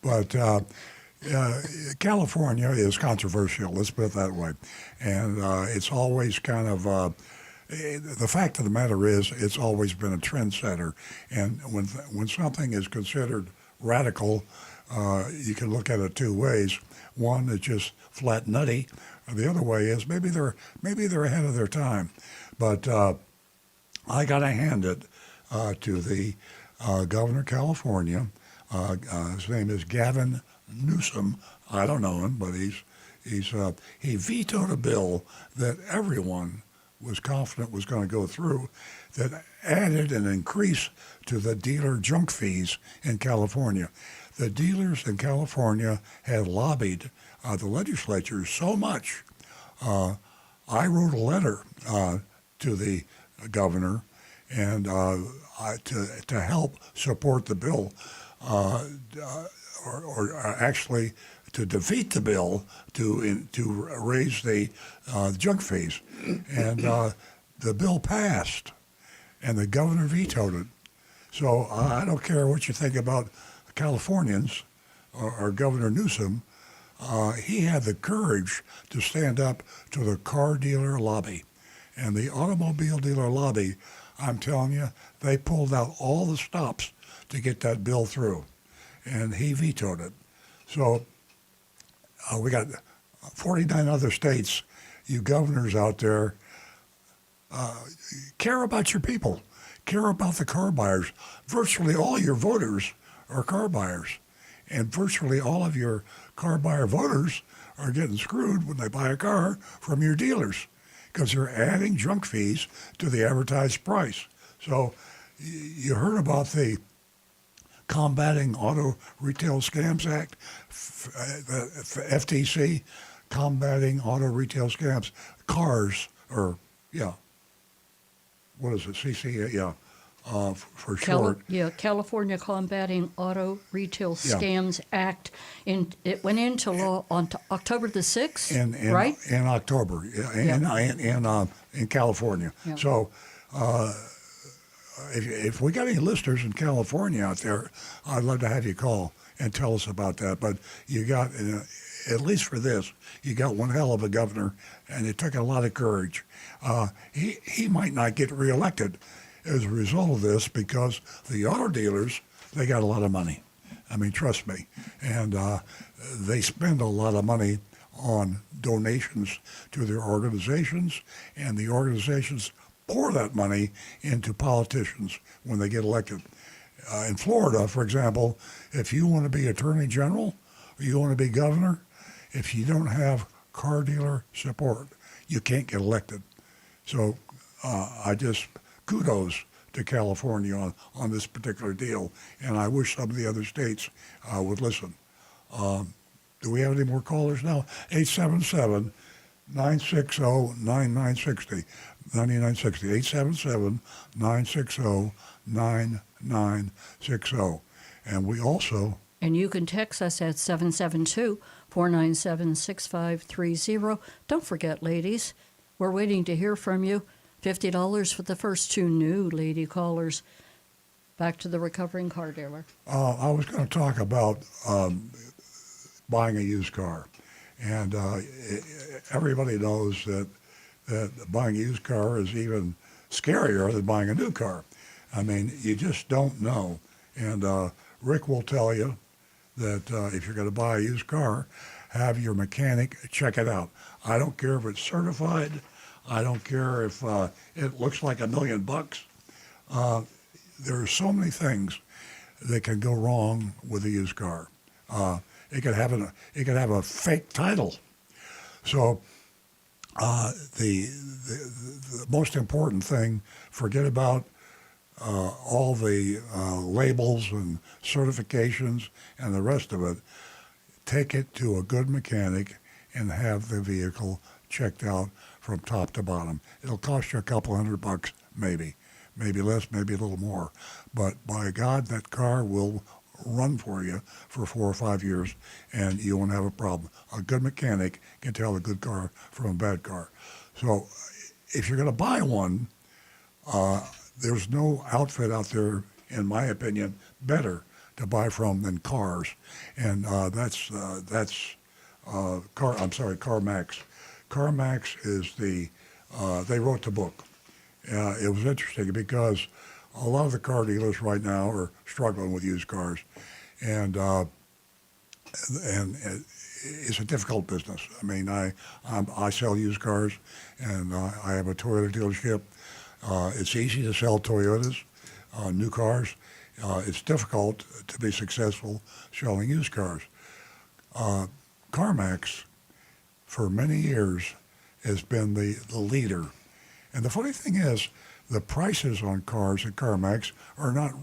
But California is controversial, let's put it that way. And it's always kind of, the fact of the matter is, it's always been a trendsetter. And when something is considered radical, you can look at it two ways. One is just flat nutty. The other way is maybe they're ahead of their time. But I got to hand it to the governor of California. His name is Gavin Newsom. I don't know him, but he vetoed a bill that everyone was confident was going to go through that added an increase to the dealer junk fees in California. The dealers in California had lobbied the legislature so much. I wrote a letter to the governor and to help support the bill, or actually to defeat the bill to raise the junk fees. And the bill passed, and the governor vetoed it. So I don't care what you think about Californians or Governor Newsom. He had the courage to stand up to the car dealer lobby. And the automobile dealer lobby, I'm telling you, they pulled out all the stops to get that bill through. And he vetoed it. So we got 49 other states. You governors out there, care about your people. Care about the car buyers. Virtually all your voters are car buyers. And virtually all of your car buyer voters are getting screwed when they buy a car from your dealers because they're adding junk fees to the advertised price. So you heard about the Combating Auto Retail Scams Act, the FTC, Combating Auto Retail Scams, CARS, or, yeah, what is it, CC, yeah, for short. California Combating Auto Retail Scams Act. It went into law on October the 6th, right? In October, in California. Yeah. So if we got any listeners in California out there, I'd love to have you call and tell us about that. But you got, at least for this, you got one hell of a governor, and it took a lot of courage. He might not get reelected as a result of this because the auto dealers, they got a lot of money. I mean, trust me. And they spend a lot of money on donations to their organizations, and the organizations pour that money into politicians when they get elected. In Florida, for example, if you want to be attorney general or you want to be governor, if you don't have car dealer support, you can't get elected. So I just kudos to California on this particular deal, and I wish some of the other states would listen. Do we have any more callers now? 877-960-9960. 877-960-9960. And we also... And you can text us at 772-497-6530. Don't forget, ladies, we're waiting to hear from you. $50 for the first two new lady callers. back to the recovering car dealer. I was going to talk about buying a used car, and everybody knows that buying a used car is even scarier than buying a new car. I mean, you just don't know. And Rick will tell you that if you're going to buy a used car, have your mechanic check it out. I don't care if it's certified. I don't care if it looks like $1 million. There are so many things that can go wrong with a used car. It could have a fake title. So the most important thing, forget about all the labels and certifications and the rest of it. Take it to a good mechanic and have the vehicle checked out from top to bottom. It'll cost you a couple $100, maybe less, maybe a little more. But by God, that car will run for you for 4 or 5 years, and you won't have a problem. A good mechanic can tell a good car from a bad car. So if you're going to buy one, there's no outfit out there, in my opinion, better to buy from than Cars, and that's CarMax. CarMax is they wrote the book. It was interesting because a lot of the car dealers right now are struggling with used cars, and it's a difficult business. I mean, I sell used cars, and I have a Toyota dealership. It's easy to sell Toyotas, new cars. It's difficult to be successful selling used cars. CarMax, for many years, has been the leader. And the funny thing is, the prices on cars at CarMax are not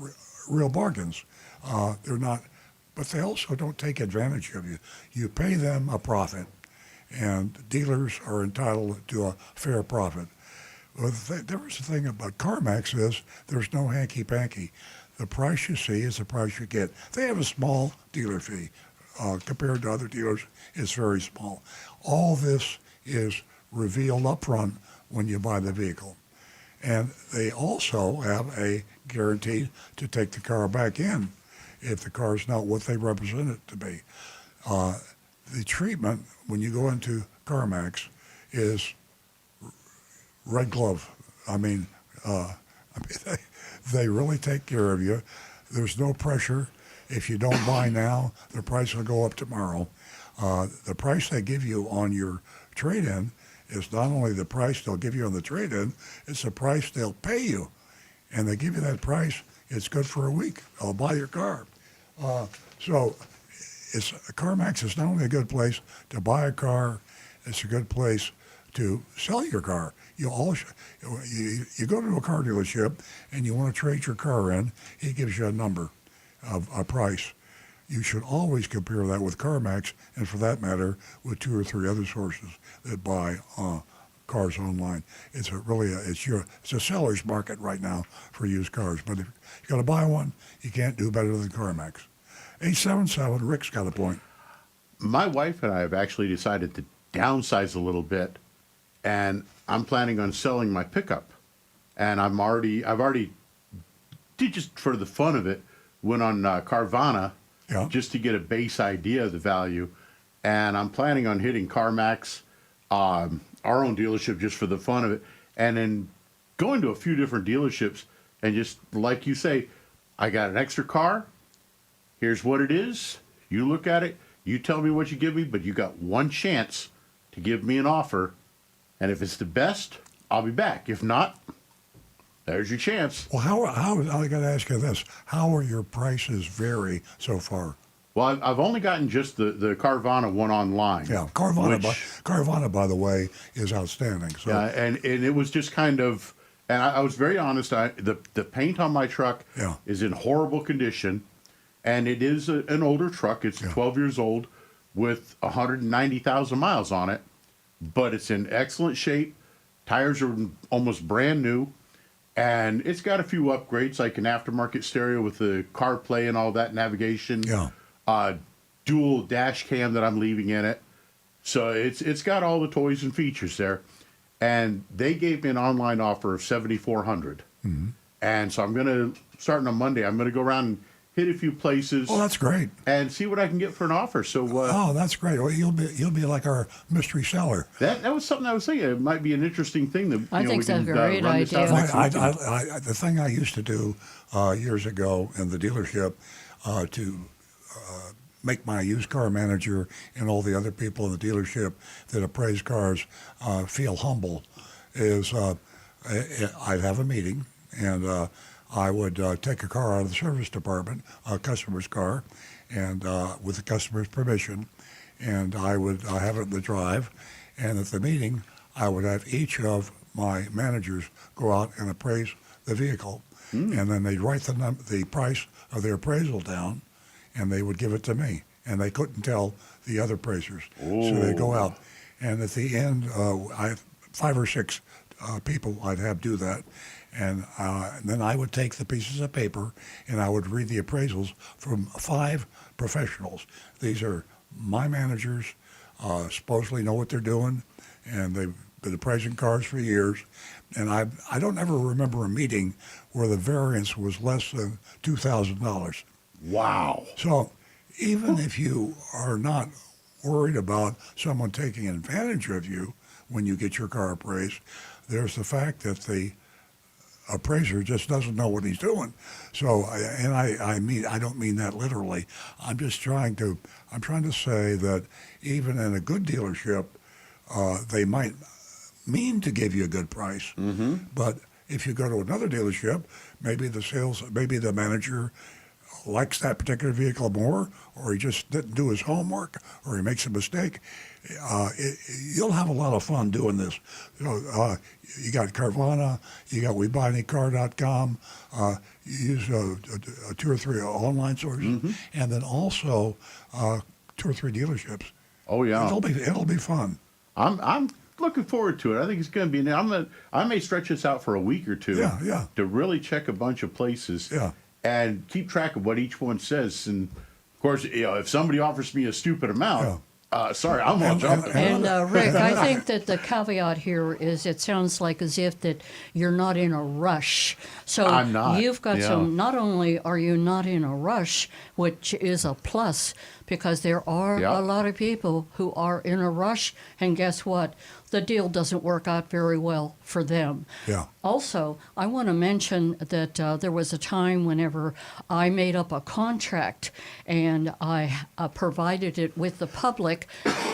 real bargains. They're not, but they also don't take advantage of you. You pay them a profit, and dealers are entitled to a fair profit. Well, there was the thing about CarMax is there's no hanky-panky. The price you see is the price you get. They have a small dealer fee. Compared to other dealers, it's very small. All this is revealed up front when you buy the vehicle. And they also have a guarantee to take the car back in if the car is not what they represent it to be. The treatment when you go into CarMax is red glove. I mean, they really take care of you. There's no pressure. If you don't buy now, the price will go up tomorrow. The price they give you on your trade-in is not only the price they'll give you on the trade-in, it's the price they'll pay you. And they give you that price, it's good for a week. I'll buy your car. So CarMax is not only a good place to buy a car, it's a good place to sell your car. You go to a car dealership and you want to trade your car in, he gives you a number of a price. You should always compare that with CarMax, and for that matter, with 2 or 3 other sources that buy cars online. It's a seller's market right now for used cars. But if you got to buy one, you can't do better than CarMax. 877, Rick's got a point. My wife and I have actually decided to downsize a little bit, and I'm planning on selling my pickup. And I've already did, just for the fun of it, went on Carvana just to get a base idea of the value. And I'm planning on hitting CarMax, our own dealership, just for the fun of it. And then going to a few different dealerships and just, like you say, I got an extra car. Here's what it is. You look at it. You tell me what you give me, but you got one chance to give me an offer. And if it's the best, I'll be back. If not, there's your chance. Well, how I got to ask you this. How are your prices vary so far? Well, I've only gotten just the Carvana one online. Yeah, Carvana, by the way, is outstanding. So. Yeah, and it was just kind of, and I was very honest. The paint on my truck is in horrible condition, and it is an older truck. It's 12 years old with 190,000 miles on it, but it's in excellent shape. Tires are almost brand new. And it's got a few upgrades, like an aftermarket stereo with the CarPlay and all that navigation. Yeah. Dual dash cam that I'm leaving in it. So it's got all the toys and features there. And they gave me an online offer of $7,400. Mm-hmm. And so I'm going to starting on Monday. I'm going to go around and hit a few places. Oh, that's great. And see what I can get for an offer. So, Oh, that's great. Well, you'll be like our mystery seller. that was something I was thinking. It might be an interesting thing that I think we can that's a great run this idea. out next week. The thing I used to do years ago in the dealership to make my used car manager and all the other people in the dealership that appraise cars feel humble is I'd have a meeting and I would take a car out of the service department, a customer's car, and with the customer's permission, and I would have it in the drive. And at the meeting, I would have each of my managers go out and appraise the vehicle, and then they'd write the price of their appraisal down, and they would give it to me. And they couldn't tell the other appraisers, so they'd go out. And at the end, I have 5 or 6 people I'd have do that. And then I would take the pieces of paper and I would read the appraisals from 5 professionals. These are my managers, supposedly know what they're doing, and they've been appraising cars for years. And I don't ever remember a meeting where the variance was less than $2,000. Wow. So even if you are not worried about someone taking advantage of you when you get your car appraised, there's the fact that the appraiser just doesn't know what he's doing. So, I mean, I don't mean that literally. I'm trying to say that even in a good dealership, they might mean to give you a good price, but if you go to another dealership, maybe the manager likes that particular vehicle more, or he just didn't do his homework, or he makes a mistake. You'll have a lot of fun doing this. You got Carvana, you got WeBuyAnyCar.com, you use 2 or 3 online sources, and then also 2 or 3 dealerships. Oh yeah, it'll be fun. I'm looking forward to it. I think it's going to be. I may stretch this out for a week or two. Yeah. To really check a bunch of places. Yeah. And keep track of what each one says. And of course, if somebody offers me a stupid amount, sorry, I'm gonna jump. And Rick, I think that the caveat here is it sounds like as if that you're not in a rush. So I'm not. You've got some. Not only are you not in a rush, which is a plus, because there are a lot of people who are in a rush, and guess what? The deal doesn't work out very well for them. Yeah. Also, I want to mention that there was a time whenever I made up a contract and I provided it with the public,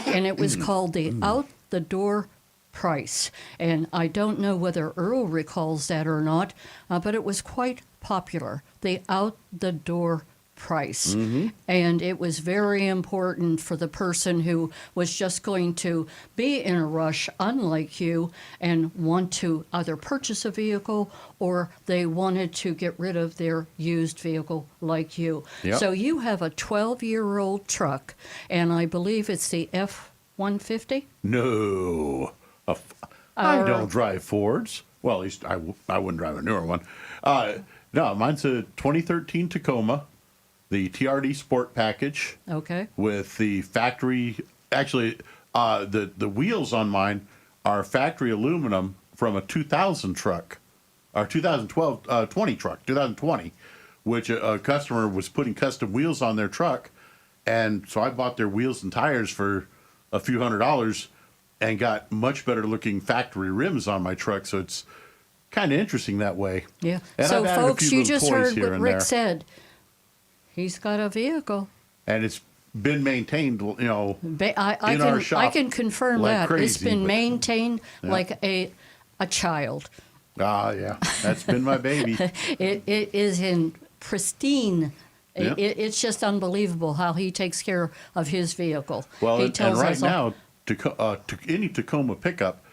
and it was called the Out the Door price. And I don't know whether Earl recalls that or not, but it was quite popular, the Out the Door price. And it was very important for the person who was just going to be in a rush, unlike you, and want to either purchase a vehicle or they wanted to get rid of their used vehicle like you. Yep. So you have a 12-year-old truck, and I believe it's the F-150? No, I don't drive Fords. Well, at least I wouldn't drive a newer one. No, mine's a 2013 Tacoma. The TRD Sport package. Okay. With the factory, actually, the wheels on mine are factory aluminum from a 2000 truck, or 2012 20 truck, 2020, which a customer was putting custom wheels on their truck, and so I bought their wheels and tires for a few $100s, and got much better looking factory rims on my truck. So it's kind of interesting that way. Yeah. And so, I've added a folks, few you little just toys heard here what and Rick there. said. He's got a vehicle. And it's been maintained, in I our shop. can confirm like that. crazy, It's been but- maintained Yeah. like a child. Yeah, that's been my baby. It is in pristine. Yeah. It's just unbelievable how he takes care of his vehicle. Well, he and tells right us now, any Tacoma pickup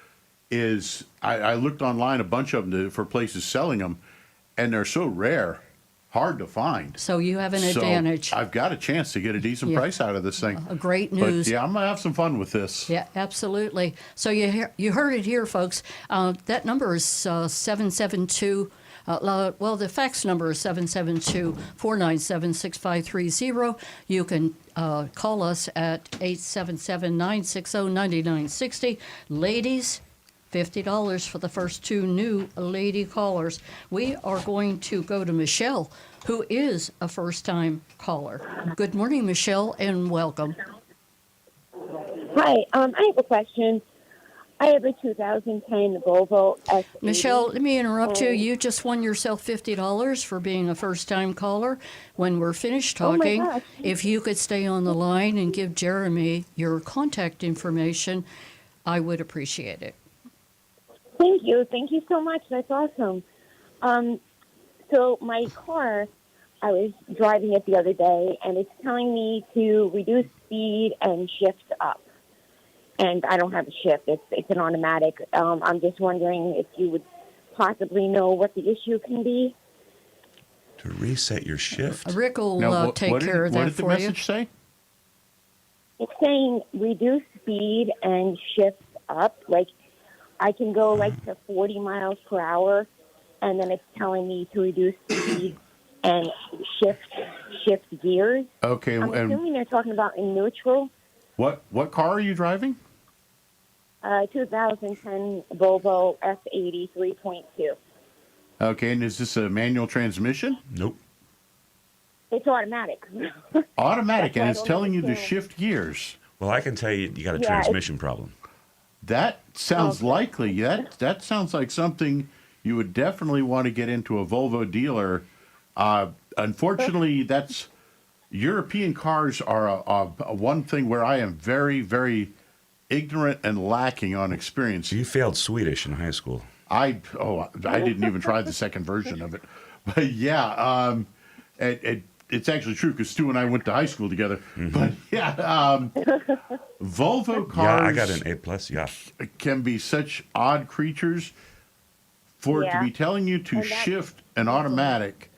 is, I looked online a bunch of them for places selling them, and they're so rare, hard to find. So you have an So advantage. I've got a chance to get a decent Yeah. price out of this thing. Great news. But yeah, I'm going to have some fun with this. Yeah, absolutely. So you heard it here, folks. That number is 772. The fax number is 772-497-6530. You can call us at 877-960-9960. Ladies, $50 for the first 2 new lady callers. We are going to go to Michelle, who is a first-time caller. Good morning, Michelle, and welcome. Hi, I have a question. I have a 2010 Volvo S80. Michelle, let me interrupt you. You just won yourself $50 for being a first-time caller. When we're finished Oh my talking, gosh. if you could stay on the line and give Jeremy your contact information, I would appreciate it. Thank you. Thank you so much. That's awesome. So my car, I was driving it the other day, and it's telling me to reduce speed and shift up. And I don't have a shift. It's an automatic. I'm just wondering if you would possibly know what the issue can be. To reset your shift? Rick will Now, take care of what that did the for you. message say? It's saying reduce speed and shift up. Like I can go like to 40 miles per hour, and then it's telling me to reduce speed and shift gears. Okay, I'm and assuming they're talking about in neutral. what car are you driving? 2010 Volvo S80 3.2. Okay, and is this a manual transmission? Nope. It's automatic. Automatic, That's why and I it's don't telling you to understand. shift gears. Well, I can tell you, you got a Yeah, transmission problem. That sounds Okay. likely. That sounds like something you would definitely want to get into a Volvo dealer. Unfortunately, that's European cars are a one thing where I am very, very ignorant and lacking on experience. So you failed Swedish in high school. I didn't even try the second version of it, but yeah, it's actually true because Stu and I went to high school together. But yeah, Volvo cars. Yeah, I got an A+, yeah. Can be such odd creatures. For it to Yeah. be telling you to And that- shift an automatic,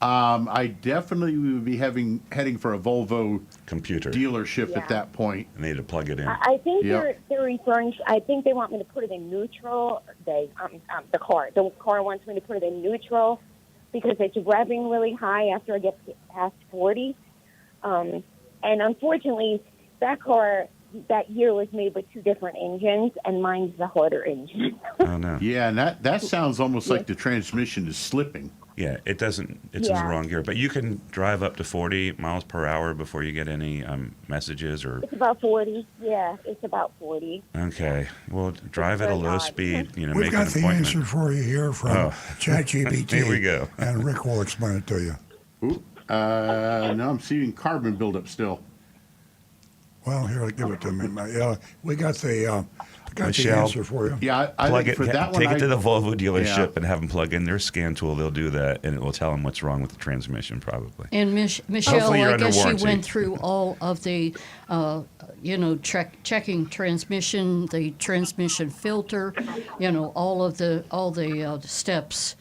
I definitely would be heading for a Volvo Computer. dealership Yeah. at that point. I need to plug it in. I think Yep. they're referring. I think they want me to put it in neutral. The car wants me to put it in neutral because it's revving really high after I get past 40. And unfortunately, that car that year was made with 2 different engines, and mine's the harder engine. Oh, no. Yeah, and that sounds almost like the transmission is slipping. Yeah, it's in the Yeah. wrong gear. But you can drive up to 40 miles per hour before you get any messages or... It's about 40. Yeah, it's about 40. Okay. Well, drive at a very low odd. speed, We've make an got the appointment. answer for you here from Oh. ChatGPT. Here we go. And Rick will explain it to you. Now I'm seeing carbon buildup still. Well, here, give it to me. We got the Michelle. answer for you. Yeah, I Plug think it, for that one, take it to the Volvo dealership Yeah. and have them plug in their scan tool. They'll do that, and it will tell them what's wrong with the transmission, probably. And Michelle, Hopefully you're I under guess you warranty. went through all of the, checking transmission, the transmission filter, all the steps.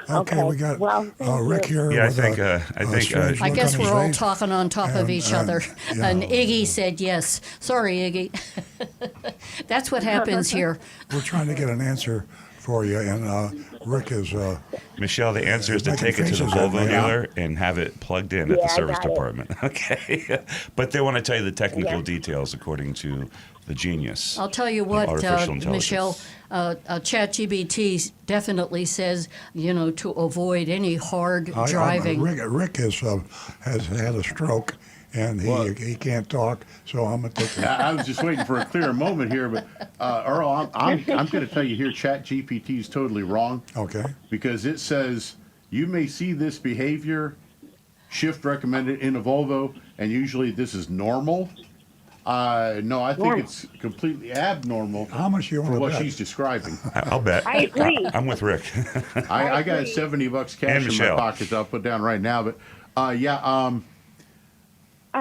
Okay, we got Well, thank Rick you. here. Yeah, I with think, a strange I look guess on his we're all face. talking on top of And, each other. yeah. And Iggy said yes. Sorry, Iggy. That's what happens here. We're trying to get an answer for you, and Rick is. Michelle, the answer is to Making take it to the faces at Volvo me. dealer and have it plugged in at Yeah, the I service got it. department. Okay. But they want to tell you the technical Yeah. details according to the genius. I'll tell you in what, artificial intelligence. Michelle, ChatGPT definitely says, to avoid any hard driving. Rick has had a stroke, and he can't talk. So I'm gonna take. I was just waiting for a clearer moment here, but Earl, I'm going to tell you here, ChatGPT is totally wrong. Okay. Because it says you may see this behavior, shift recommended in a Volvo, and usually this is normal. No, I think it's completely abnormal How much you for want to what bet? she's describing. I'll bet. I agree. I'm with Rick. I got agree. $70 And cash in my Michelle. pocket I'll put down right now, but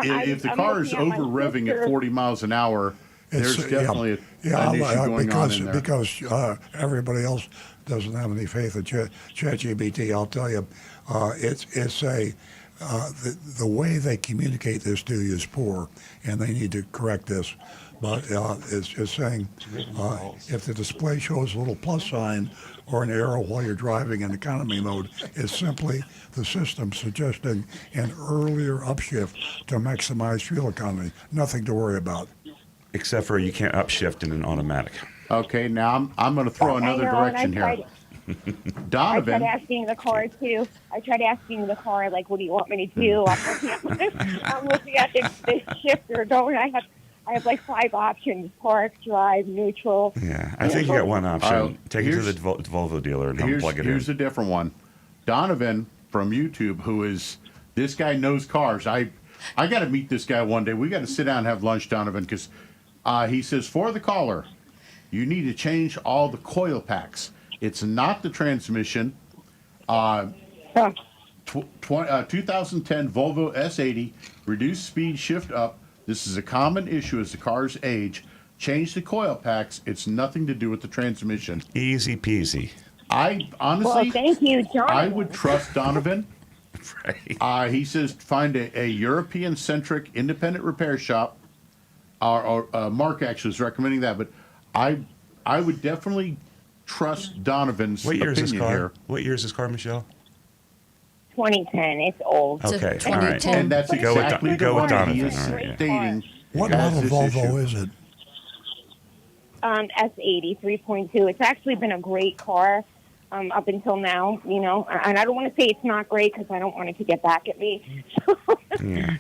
if the I'm car is looking at over my revving at sister. 40 miles an hour, there's definitely an issue going on in there. because everybody else doesn't have any faith in ChatGPT. I'll tell you, the way they communicate this to you is poor, and they need to correct this. But it's just saying if the display shows a little plus sign or an arrow while you're driving in economy mode, it's simply the system suggesting an earlier upshift to maximize fuel economy. Nothing to worry about. Except for you can't upshift in an automatic. Okay, now I'm going to throw another direction here. I Donovan, tried asking the car too. I tried asking the car, like, what do you want me to do? I'm looking at the shifter going. I have like 5 options: park, drive, neutral. Yeah, I think you got one option. Take it to the here's- Volvo dealer and have them plug it in. Here's a different one. Donovan from YouTube, this guy knows cars. I got to meet this guy one day. We got to sit down and have lunch, Donovan, because he says, for the caller, you need to change all the coil packs. It's not the transmission. 2010 Volvo S80, reduced speed, shift up. This is a common issue as the cars age. Change the coil packs. It's nothing to do with the transmission. Easy peasy. I honestly, Well, thank you, John. I would trust Donovan. Right. He says find a European-centric independent repair shop. Mark actually is recommending that, but I would definitely trust Donovan's What year is this opinion car? here. What year is this car, Michelle? 2010. It's old. Okay, all right. 2010. And that's Go with exactly go the with one he Donovan. is All right, yeah. stating. What has model this Volvo issue. is it? S80 3.2. It's actually been a great car up until now, you know. And I don't want to say it's not great because I don't want it to get back at me. Yeah.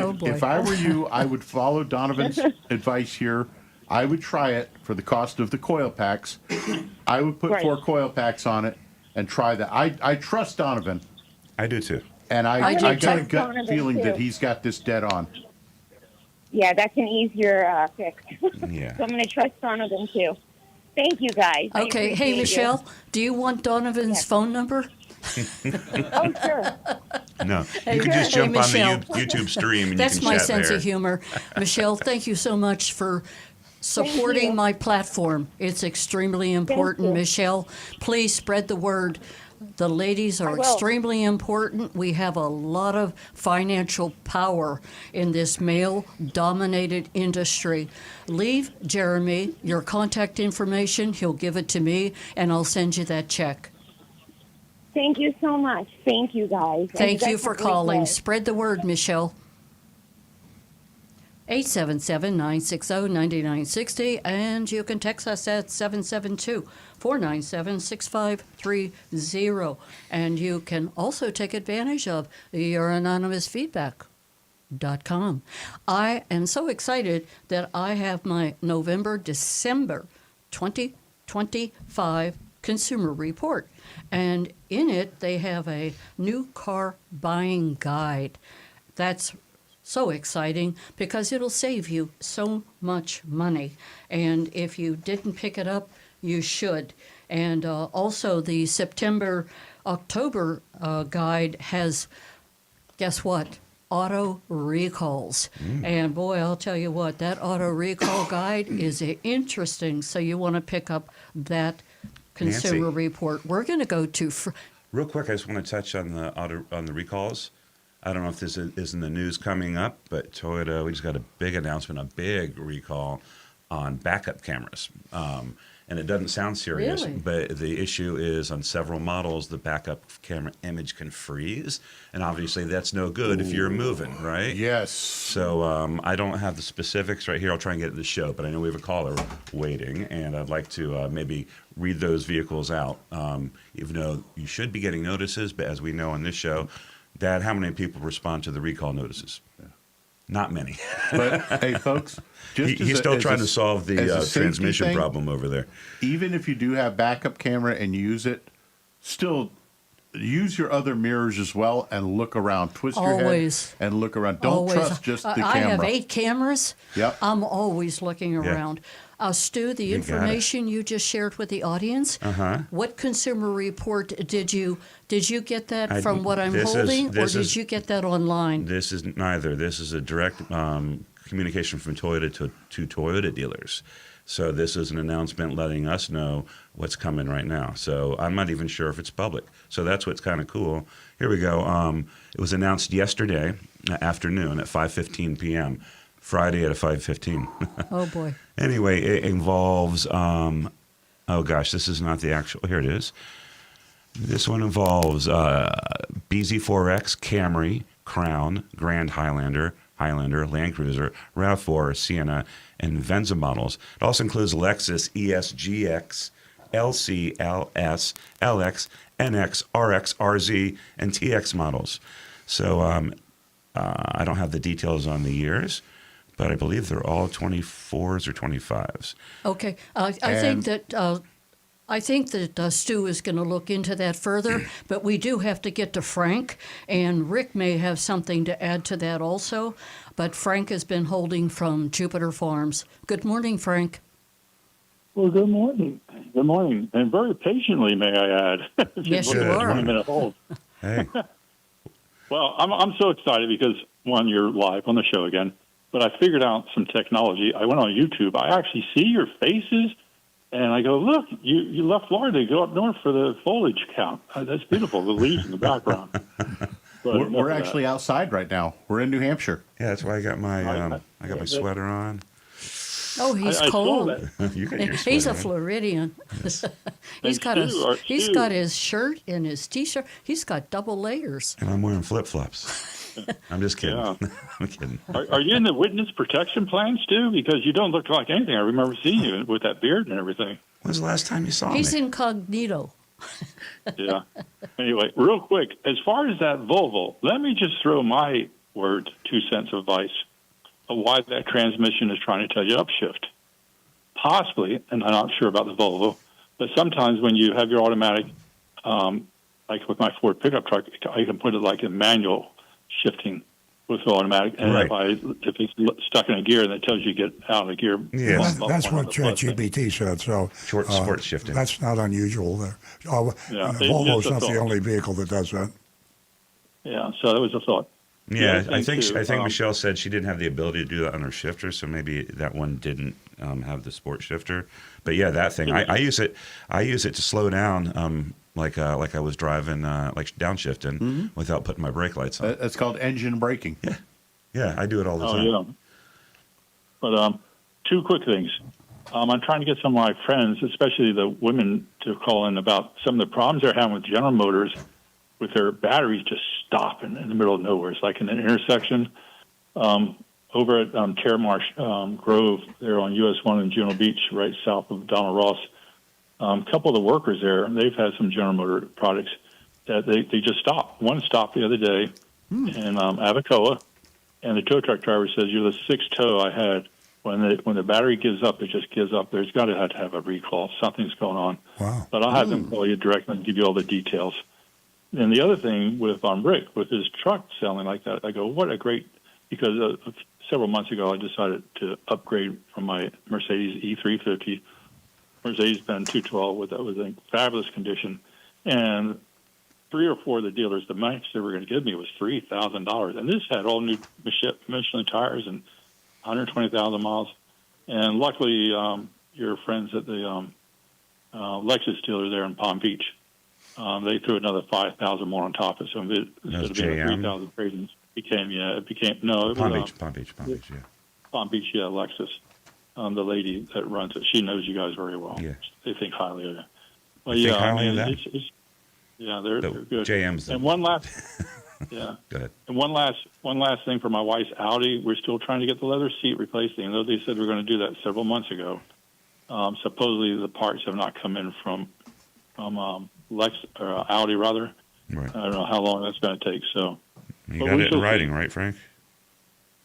Oh, boy. If I were you, I would follow Donovan's advice here. I would try it for the cost of the coil packs. I would put Right. 4 coil packs on it and try that. I trust Donovan, I do too. and I I do got a trust gut Donovan, feeling too. that he's got this dead on. Yeah, that's an easier fix. Yeah. So I'm going to trust Donovan too. Thank you, guys. I Okay, hey, appreciate you. Michelle, do you want Donovan's phone number? Oh, sure. No, Hey, you can just hey, jump on Michelle. the YouTube stream and That's you can my chat sense there. of humor. Michelle, thank you so much for supporting you. my platform. It's extremely important, you. Michelle. Please spread the word. The ladies are will. extremely important. We have a lot of financial power in this male-dominated industry. Leave Jeremy your contact information. He'll give it to me, and I'll send you that check. Thank you so much. Thank you, guys. And Thank guys you for have a great calling. day. Spread the word, Michelle. 877-960-9960, and you can text us at 772-497-6530. And you can also take advantage of your anonymous feedback.com. I am so excited that I have my November-December 2025 Consumer Report. And in it, they have a new car buying guide. That's so exciting because it'll save you so much money. And if you didn't pick it up, you should. And also the September-October guide has, guess what? Auto recalls. And boy, I'll tell you what, that auto recall guide is interesting. So you want to pick up that Consumer Nancy. Report. We're going to go to... Real quick, I just want to touch on the recalls. I don't know if this is in the news coming up, but Toyota, we just got a big announcement, a big recall on backup cameras. And it doesn't sound serious, Really? but the issue is on several models, the backup camera image can freeze. And obviously that's no good if you're moving, right? Yes. So I don't have the specifics right here. I'll try and get it to the show, but I know we have a caller waiting, and I'd like to maybe read those vehicles out. Even though you should be getting notices, but as we know on this show, Dad, how many people respond to the recall notices? Not many. But hey, folks, He's still trying to solve the as a safety transmission thing, problem over there. Even if you do have backup camera and you use it, still use your other mirrors as well and look around. Twist your Always. head and look around. Don't Always. trust just the I have camera. 8 cameras. Yep. I'm always looking around. Stu, the You got it. information you just shared with the audience, what Consumer Report did you get that from what I'm holding, or did you get that online? This is neither. This is a direct communication from Toyota to Toyota dealers. So this is an announcement letting us know what's coming right now. So I'm not even sure if it's public. So that's what's kind of cool. Here we go. It was announced yesterday afternoon at 5:15 p.m. Friday at 5:15. Oh boy. Anyway, it involves, oh gosh, this is not the actual, here it is. This one involves BZ4X, Camry, Crown, Grand Highlander, Highlander, Land Cruiser, RAV4, Sienna, and Venza models. It also includes Lexus ESGX, LC, LS, LX, NX, RX, RZ, and TX models. So I don't have the details on the years, but I believe they're all 24s or 25s. Okay, I think that Stu is going to look into that further, but we do have to get to Frank, and Rick may have something to add to that also. But Frank has been holding from Jupiter Farms. Good morning, Frank. Well, good morning. Good morning. And very patiently, may I add. Yes, you are. 20-minute hold. Hey. Well, I'm so excited because, one, you're live on the show again, but I figured out some technology. I went on YouTube. I actually see your faces, and I go, look, you left Florida to go up north for the foliage count. That's beautiful, the leaves in the background. But We're actually outside right now. We're in New Hampshire. Yeah, that's why I got my my sweater on. Oh, he's I cold. You got your He's a sweater on. Floridian. he's got his shirt and his T-shirt. He's got double layers. And I'm wearing flip-flops. I'm just kidding. Yeah. I'm kidding. Are you in the witness protection plan, Stu? Because you don't look like anything. I remember seeing you with that beard and everything. When's the last time you saw He's me? incognito. Yeah. Anyway, real quick, as far as that Volvo, let me just throw my 2 cents of advice of why that transmission is trying to tell you upshift. Possibly, and I'm not sure about the Volvo, but sometimes when you have your automatic, like with my Ford pickup truck, I can put it like in manual shifting with the automatic, and Right. if it's stuck in a gear, then it tells you to get out of gear. Yeah. That's what ChatGPT said. So Short sport shifting. That's not unusual there. Yeah, Volvo's just a not the thought. only vehicle that does that. Yeah, so that was a thought. Yeah, Yeah, I think too. Michelle said she didn't have the ability to do that on her shifter, so maybe that one didn't have the sport shifter. But yeah, that thing I use it. I use it to slow down, like I was driving, like downshifting, without putting my brake lights on. That's called engine braking. Yeah, I do it all the time. Yeah. But 2 quick things. I'm trying to get some of my friends, especially the women, to call in about some of the problems they're having with General Motors with their batteries just stopping in the middle of nowhere. It's like in an intersection over at Terramarsh Grove. They're on US 1 in Juno Beach, right south of Donald Ross. A couple of the workers there, they've had some General Motor products that they just stopped. One stopped the other day in Abacoa, and the tow truck driver says, you're the 6th tow I had. When the battery gives up, it just gives up. There's got to have a recall. Something's going on. Wow. But I'll have them call you directly and give you all the details. And the other thing with Rick, with his truck selling like that, I go, what a great, because several months ago I decided to upgrade from my Mercedes E350, Mercedes-Benz 212, that was in fabulous condition. And 3 or 4 of the dealers, the max they were going to give me was $3,000. And this had all new Michelin tires and 120,000 miles. And luckily, your friends at the Lexus dealer there in Palm Beach, they threw another 5,000 more on top of it. So instead of being 3,000 trade-ins, it became Palm Beach, yeah. Palm Beach, yeah, Lexus. The lady that runs it, she knows you guys very well. Yeah. They think highly of you. Well, They yeah, think highly of that? Yeah, they're good. JM's the And one last, yeah. Go ahead. And one last thing for my wife's Audi. We're still trying to get the leather seat replaced, even though they said we were going to do that several months ago. Supposedly the parts have not come in from Audi, rather. Right. I don't know how long that's going to take. So You got it in writing, right, Frank?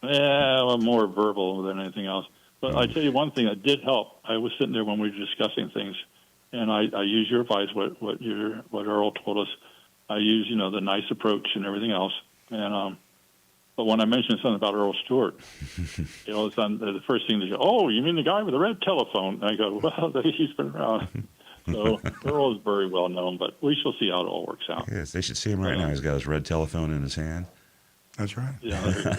yeah, well, more verbal than anything else. But I tell you one thing that did help. I was sitting there when we were discussing things, and I used your advice, what Earl told us. I used, the nice approach and everything else. And but when I mentioned something about Earl Stewart, all of a sudden the first thing they go, "Oh, you mean the guy with the red telephone?" And I go, "Well, he's been around." So Earl is very well known, but we shall see how it all works out. Yes, they should see him right now. He's got his red telephone in his hand. That's right. Yeah. There you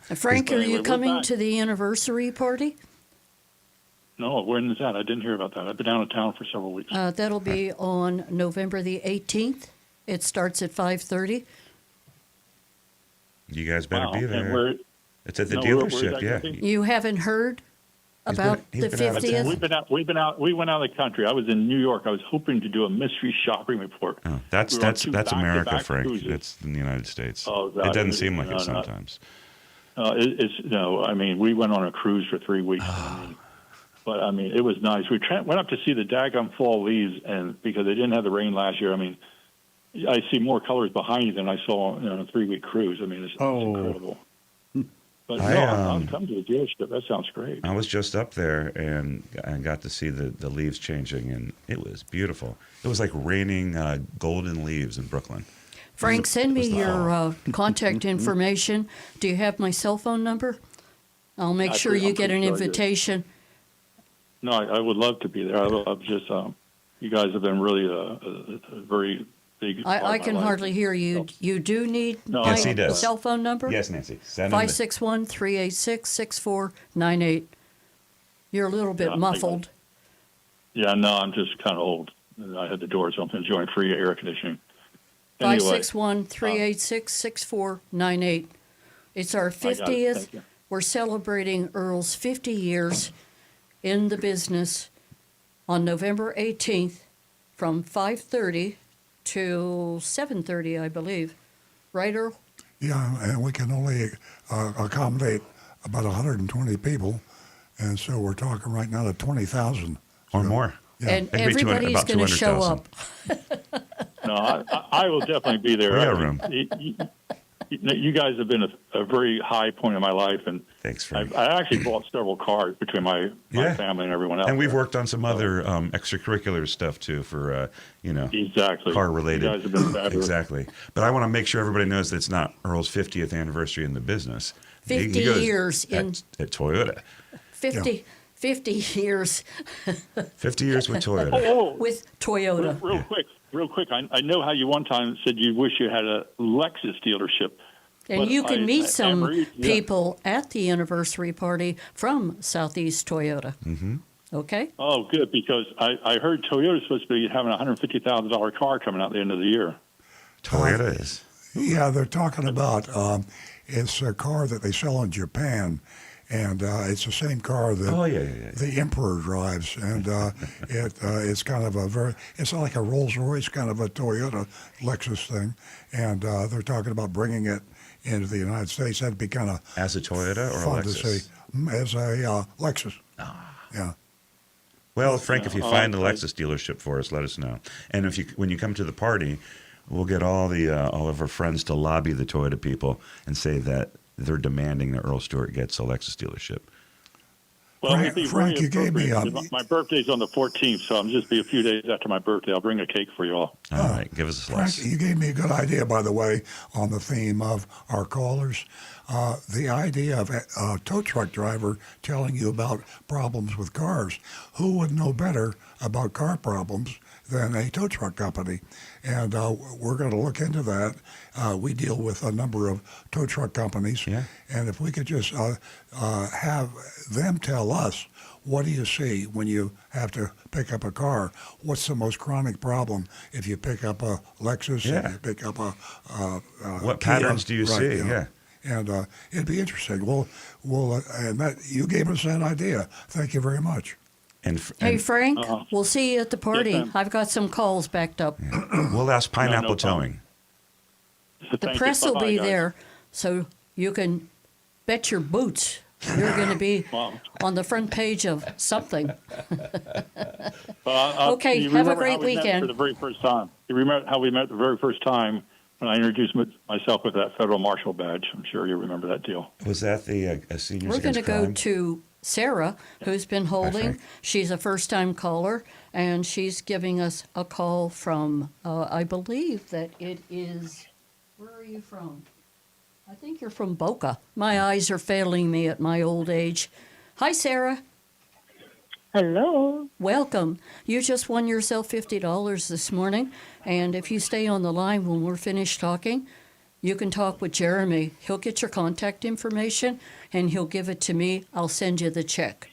go. Frank, are Anyway, you we're coming back. to the anniversary party? No, when is that? I didn't hear about that. I've been out of town for several weeks. That'll be on November the 18th. It starts at 5:30. You guys better Wow. be And there. where- It's at the No, where's dealership, that yeah. gonna be? You haven't heard about he's the been out of town. 50th? We went out of the country. I was in New York. I was hoping to do a mystery shopping report. Oh, that's We were on two America, back-to-back Frank. cruises. That's in the United States. Oh, it doesn't God. seem like No, it no. sometimes. It's no. I mean, we went on a cruise for 3 weeks. But I mean, it was nice. We went up to see the daggum fall leaves, and because they didn't have the rain last year, I mean, I see more colors behind you than I saw on a 3-week cruise. I mean, it's incredible. But I'll come to the dealership. That sounds great. I was just up there and got to see the leaves changing, and it was beautiful. It was like raining golden leaves in Brooklyn. Frank, send me your contact information. Do you have my cell phone number? I'll make sure you get an invitation. No, I would love to be there. I've just, you guys have been really a very big. I can hardly hear you. You do need my cell phone number? Yes, Nancy. 561-386-6498. You're a little bit muffled. No, I'm just kind of old. I had the doors open, enjoying free air conditioning. Anyway, 561-386-6498. It's our 50th. We're celebrating Earl's 50 years in the business on November 18th from 5:30 to 7:30, I believe. Right, Earl? Yeah, and we can only accommodate about 120 people, and so we're talking right now to 20,000. Or more. Yeah. And everybody's going to show up. No, I will definitely be there. Room. You guys have been a very high point in my life, and thanks, Frank. I actually bought several cars between my family and everyone else. And we've worked on some other extracurricular stuff too for exactly car related. You guys have been fabulous. Exactly. But I want to make sure everybody knows that it's not Earl's 50th anniversary in the business. 50 years at Toyota. 50 years. 50 years with Toyota. With Toyota. Real quick. I know how you one time said you wish you had a Lexus dealership. And you can meet some people at the anniversary party from Southeast Toyota. Mm-hmm. Okay? Oh, good, because I heard Toyota's supposed to be having a $150,000 car coming out at the end of the year. Toyota is. Yeah, they're talking about it's a car that they sell in Japan. And it's the same car that the Emperor drives, and it's kind of it's like a Rolls Royce, kind of a Toyota Lexus thing, and they're talking about bringing it into the United States. That'd be kind of as a Toyota or fun a Lexus? to see. As a Lexus. Yeah. Well, Frank, if you find a Lexus dealership for us, let us know. And when you come to the party, we'll get all of our friends to lobby the Toyota people and say that they're demanding that Earl Stewart gets a Lexus dealership. Well, Frank, you gave me my birthday's on the 14th, so I'm just be a few days after my birthday. I'll bring a cake for you all. All right, give us a slice. Frank, you gave me a good idea, by the way, on the theme of our callers. The idea of a tow truck driver telling you about problems with cars. Who would know better about car problems than a tow truck company? And we're going to look into that. We deal with a number of tow truck companies. Yeah. And if we could just have them tell us, what do you see when you have to pick up a car? What's the most chronic problem if you pick up a Lexus, if you pick up a what Kia? patterns do you see? Yeah. And it'd be interesting. And that you gave us that idea. Thank you very much. Hey, Frank, we'll see you at the party. Yes, I've got some calls backed up. We'll ask Pineapple no Towing. The press will be there, so you can bet your boots you're going to be on the front page of something. Okay, have a great weekend. For the very first time. You remember how we met the very first time when I introduced myself with that federal marshal badge? I'm sure you remember that deal. Was that the seniors We're going against to go crime? to Sarah, who's been holding. Frank. She's a first-time caller, and she's giving us a call from, I believe that it is, where are you from? I think you're from Boca. My eyes are failing me at my old age. Hi, Sarah. Hello. Welcome. You just won yourself $50 this morning, and if you stay on the line when we're finished talking, you can talk with Jeremy. He'll get your contact information, and he'll give it to me. I'll send you the check.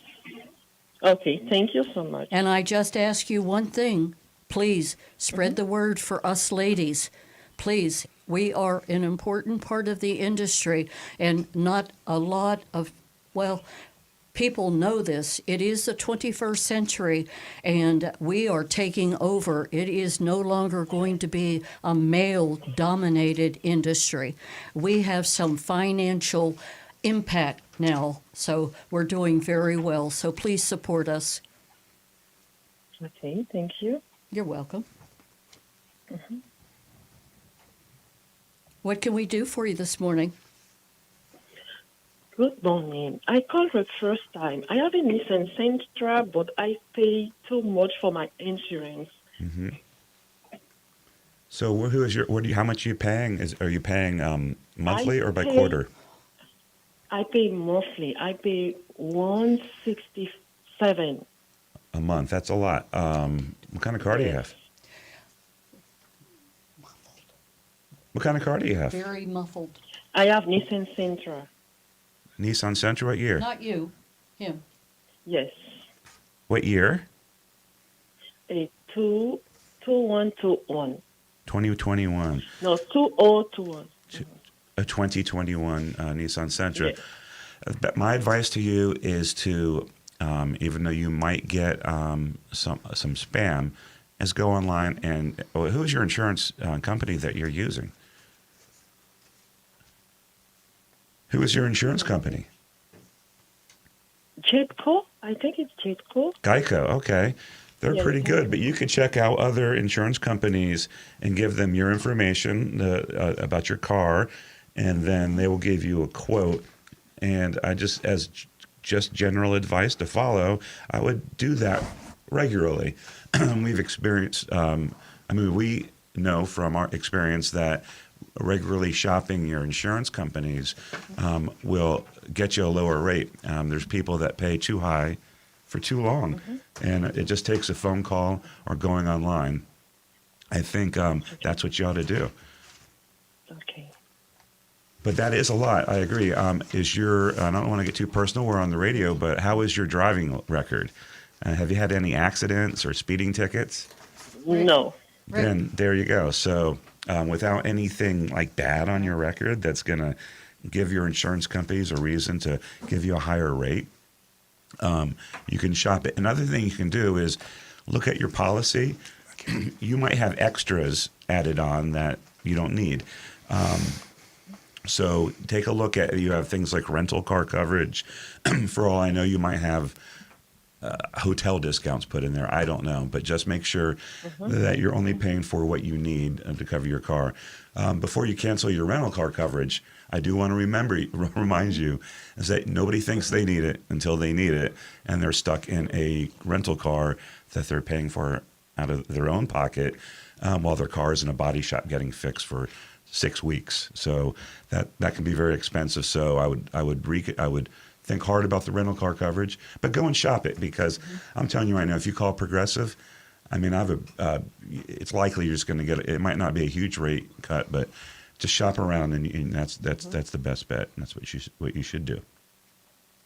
Okay, thank you so much. And I just ask you one thing. Please spread the word for us ladies. Please, we are an important part of the industry, and not a lot of, people know this. It is the 21st century, and we are taking over. It is no longer going to be a male-dominated industry. We have some financial impact now. So we're doing very well. So please support us. Okay, thank you. You're welcome. Mm-hmm. What can we do for you this morning? Good morning. I called the first time. I have a Nissan Sentra, but I pay too much for my insurance. Mm-hmm. So who is your? How much are you paying? Are you paying monthly or by quarter? I pay monthly. I pay $167 a month. That's a lot. What kind of car do you have? What kind of car do you have? Very muffled. I have Nissan Sentra. Nissan Sentra. What year? Not you, him. Yes. What year? A 2121. 2021. No, 2021. A 2021 Nissan Sentra. Yes. But my advice to you is to, even though you might get some spam, is go online and who's your insurance company that you're using? Who is your insurance company? Jetco? I think it's Jetco. Geico, okay. They're Yes, pretty good, but you could check out other insurance companies and give them your information about your car, and then they will give you a quote. And I just, as just general advice to follow, I would do that regularly. We've experienced, we know from our experience that regularly shopping your insurance companies will get you a lower rate. There's people that pay too high for too long, and it just takes a phone call or going online. I think that's what you ought to do. Okay. But that is a lot. I agree. I don't want to get too personal. We're on the radio, but how is your driving record? Have you had any accidents or speeding tickets? No. Then there you go. So without anything like bad on your record that's going to give your insurance companies a reason to give you a higher rate, you can shop it. Another thing you can do is look at your policy. You might have extras added on that you don't need. So take a look at, you have things like rental car coverage. For all I know, you might have hotel discounts put in there. I don't know, but just make sure that you're only paying for what you need to cover your car. Before you cancel your rental car coverage, I do want to remind you is that nobody thinks they need it until they need it, and they're stuck in a rental car that they're paying for out of their own pocket while their car is in a body shop getting fixed for 6 weeks. So that can be very expensive. So I would think hard about the rental car coverage, but go and shop it, because I'm telling you right now, if you call Progressive, I mean, it's likely you're just going to get it. Might not be a huge rate cut, but just shop around, and that's the best bet. And that's what you should do.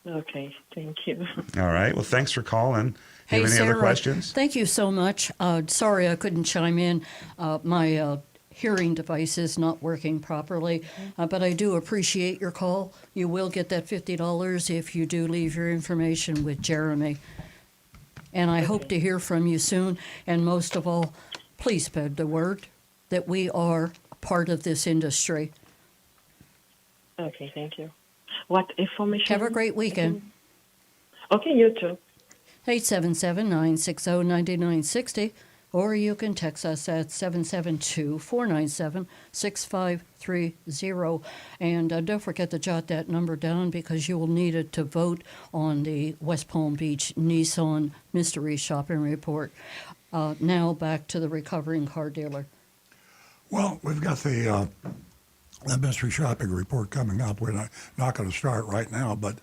Okay, thank you. All right. Well, thanks for calling. Hey, have any Sarah, other questions? Thank you so much. Sorry I couldn't chime in. My hearing device is not working properly, but I do appreciate your call. You will get that $50 if you do leave your information with Jeremy. And I hope to hear from you soon. And most of all, please spread the word that we are a part of this industry. Okay, thank you. What information? Have a great weekend. Okay, you too. 877-960-9960, or you can text us at 772-497-6530. And don't forget to jot that number down, because you will need it to vote on the West Palm Beach Nissan Mystery Shopping Report. Now back to the recovering car dealer. Well, we've got the mystery shopping report coming up. We're not going to start right now, but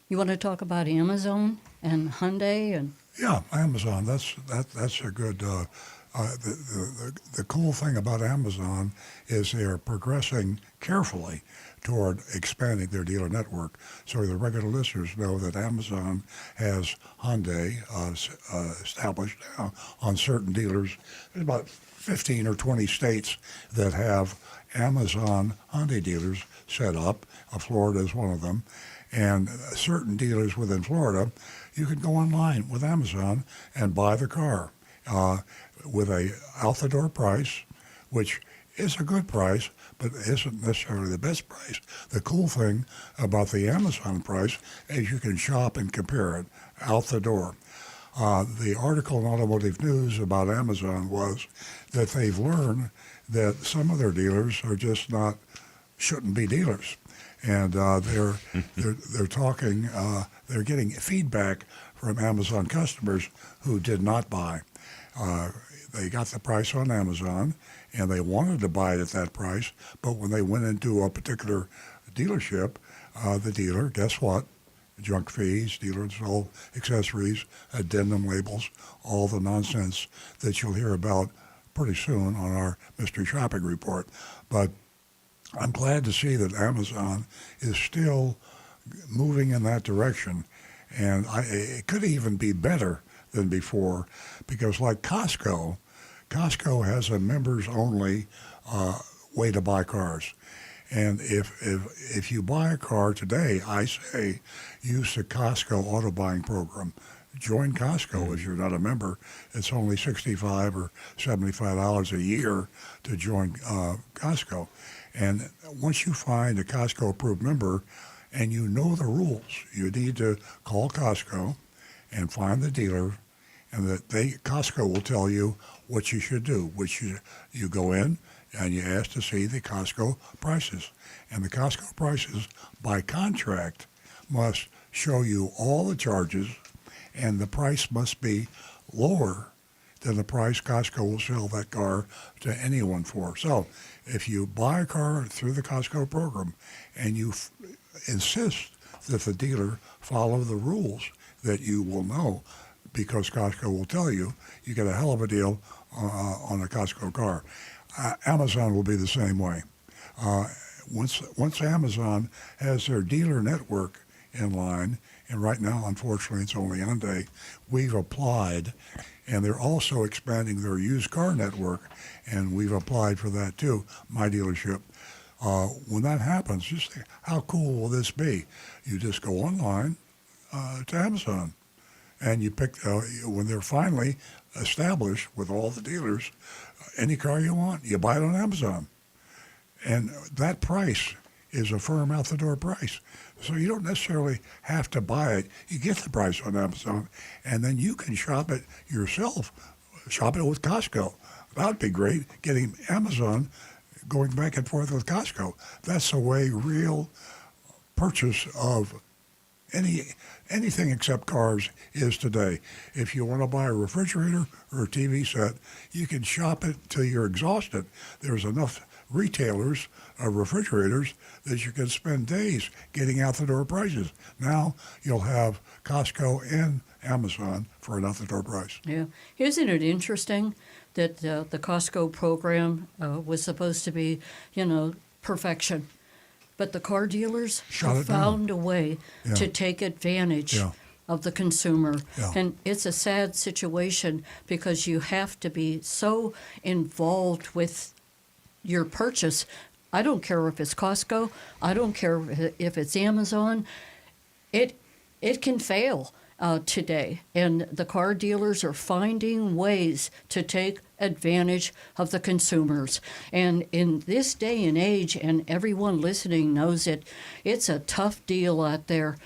You want to talk about Amazon and Hyundai and? Yeah, Amazon. That's a good. The cool thing about Amazon is they are progressing carefully toward expanding their dealer network. So the regular listeners know that Amazon has Hyundai established now on certain dealers. There's about 15 or 20 states that have Amazon Hyundai dealers set up. Florida is one of them. And certain dealers within Florida, you can go online with Amazon and buy the car with a out-the-door price, which it's a good price, but isn't necessarily the best price. The cool thing about the Amazon price is you can shop and compare it out the door. The article in Automotive News about Amazon was that they've learned that some of their dealers are just shouldn't be dealers, and they're talking. They're getting feedback from Amazon customers who did not buy. They got the price on Amazon, and they wanted to buy it at that price, but when they went into a particular dealership, the dealer, guess what? Junk fees, dealer installed accessories, addendum labels, all the nonsense that you'll hear about pretty soon on our mystery shopping report. But I'm glad to see that Amazon is still moving in that direction, and it could even be better than before, because like Costco has a members-only way to buy cars. And if you buy a car today, I say use the Costco auto buying program. Join Costco if you're not a member. It's only $65 or $75 a year to join Costco. And once you find a Costco approved member and you know the rules, you need to call Costco and find the dealer, and Costco will tell you what you should do, which you go in and you ask to see the Costco prices. And the Costco prices, by contract, must show you all the charges, and the price must be lower than the price Costco will sell that car to anyone for. So if you buy a car through the Costco program and you insist that the dealer follow the rules that you will know, because Costco will tell you, you get a hell of a deal on a Costco car. Amazon will be the same way. Once Amazon has their dealer network in line, and right now, unfortunately, it's only Hyundai, we've applied, and they're also expanding their used car network, and we've applied for that too, my dealership. When that happens, just think, how cool will this be? You just go online to Amazon, and you pick, when they're finally established with all the dealers, any car you want, you buy it on Amazon. And that price is a firm out-the-door price. So you don't necessarily have to buy it. You get the price on Amazon, and then you can shop it yourself. Shop it with Costco. That would be great, getting Amazon going back and forth with Costco. That's the way real purchase of anything except cars is today. If you want to buy a refrigerator or a TV set, you can shop it till you're exhausted. There's enough retailers of refrigerators that you can spend days getting out the door prices. Now you'll have Costco and Amazon for an out the door price. Yeah. Isn't it interesting that the Costco program was supposed to be, perfection? But the car dealers have found a way to take advantage of the consumer. Yeah. And it's a sad situation because you have to be so involved with your purchase. I don't care if it's Costco. I don't care if it's Amazon. It can fail today. And the car dealers are finding ways to take advantage of the consumers. And in this day and age, and everyone listening knows it, it's a tough deal out there.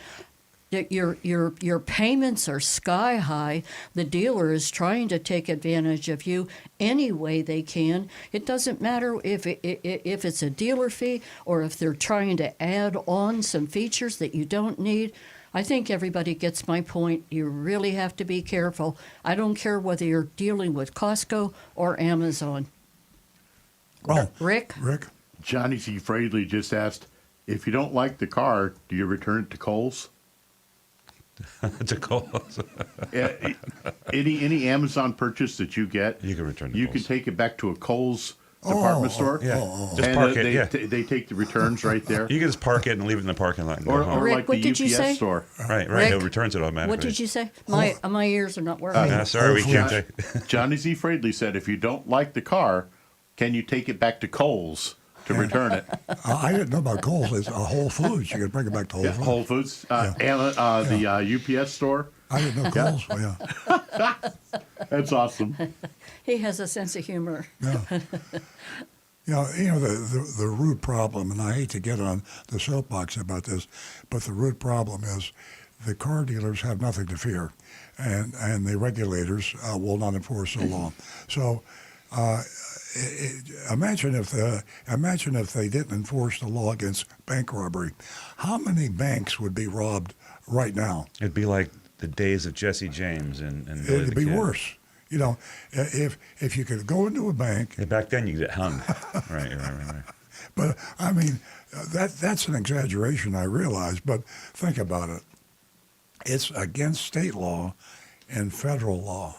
Your payments are sky high. The dealer is trying to take advantage of you any way they can. It doesn't matter if it's a dealer fee or if they're trying to add on some features that you don't need. I think everybody gets my point. You really have to be careful. I don't care whether you're dealing with Costco or Amazon. Oh, Rick? Johnny C. Fradley just asked, if you don't like the car, do you return it to Kohl's? To Kohl's. Any Amazon purchase that you get, you can return. You can take it back to a Kohl's department store. Just park it. They take the returns right there. You can just park it and leave it in the parking lot and go home. Or Rick, like what the did you UPS say? store. Right. Rick, It returns it automatically. What did you say? My ears are not working. Sorry, we can't take. Johnny Z. Fradley said, if you don't like the car, can you take it back to Kohl's to return it? I didn't know about Kohl's. It's a Whole Foods. You can bring it back to Whole Foods. Whole Foods. The UPS store. I didn't know Kohl's. Yeah. That's awesome. He has a sense of humor. Yeah. The root problem, and I hate to get on the soapbox about this, but the root problem is the car dealers have nothing to fear, and the regulators will not enforce the law. So imagine if they didn't enforce the law against bank robbery. How many banks would be robbed right now? It'd be like the days of Jesse James and Billy It'd the be Kid. worse. If you could go into a bank. Yeah, back then you get hung. right. But I mean, that's an exaggeration, I realize. But think about it. It's against state law and federal law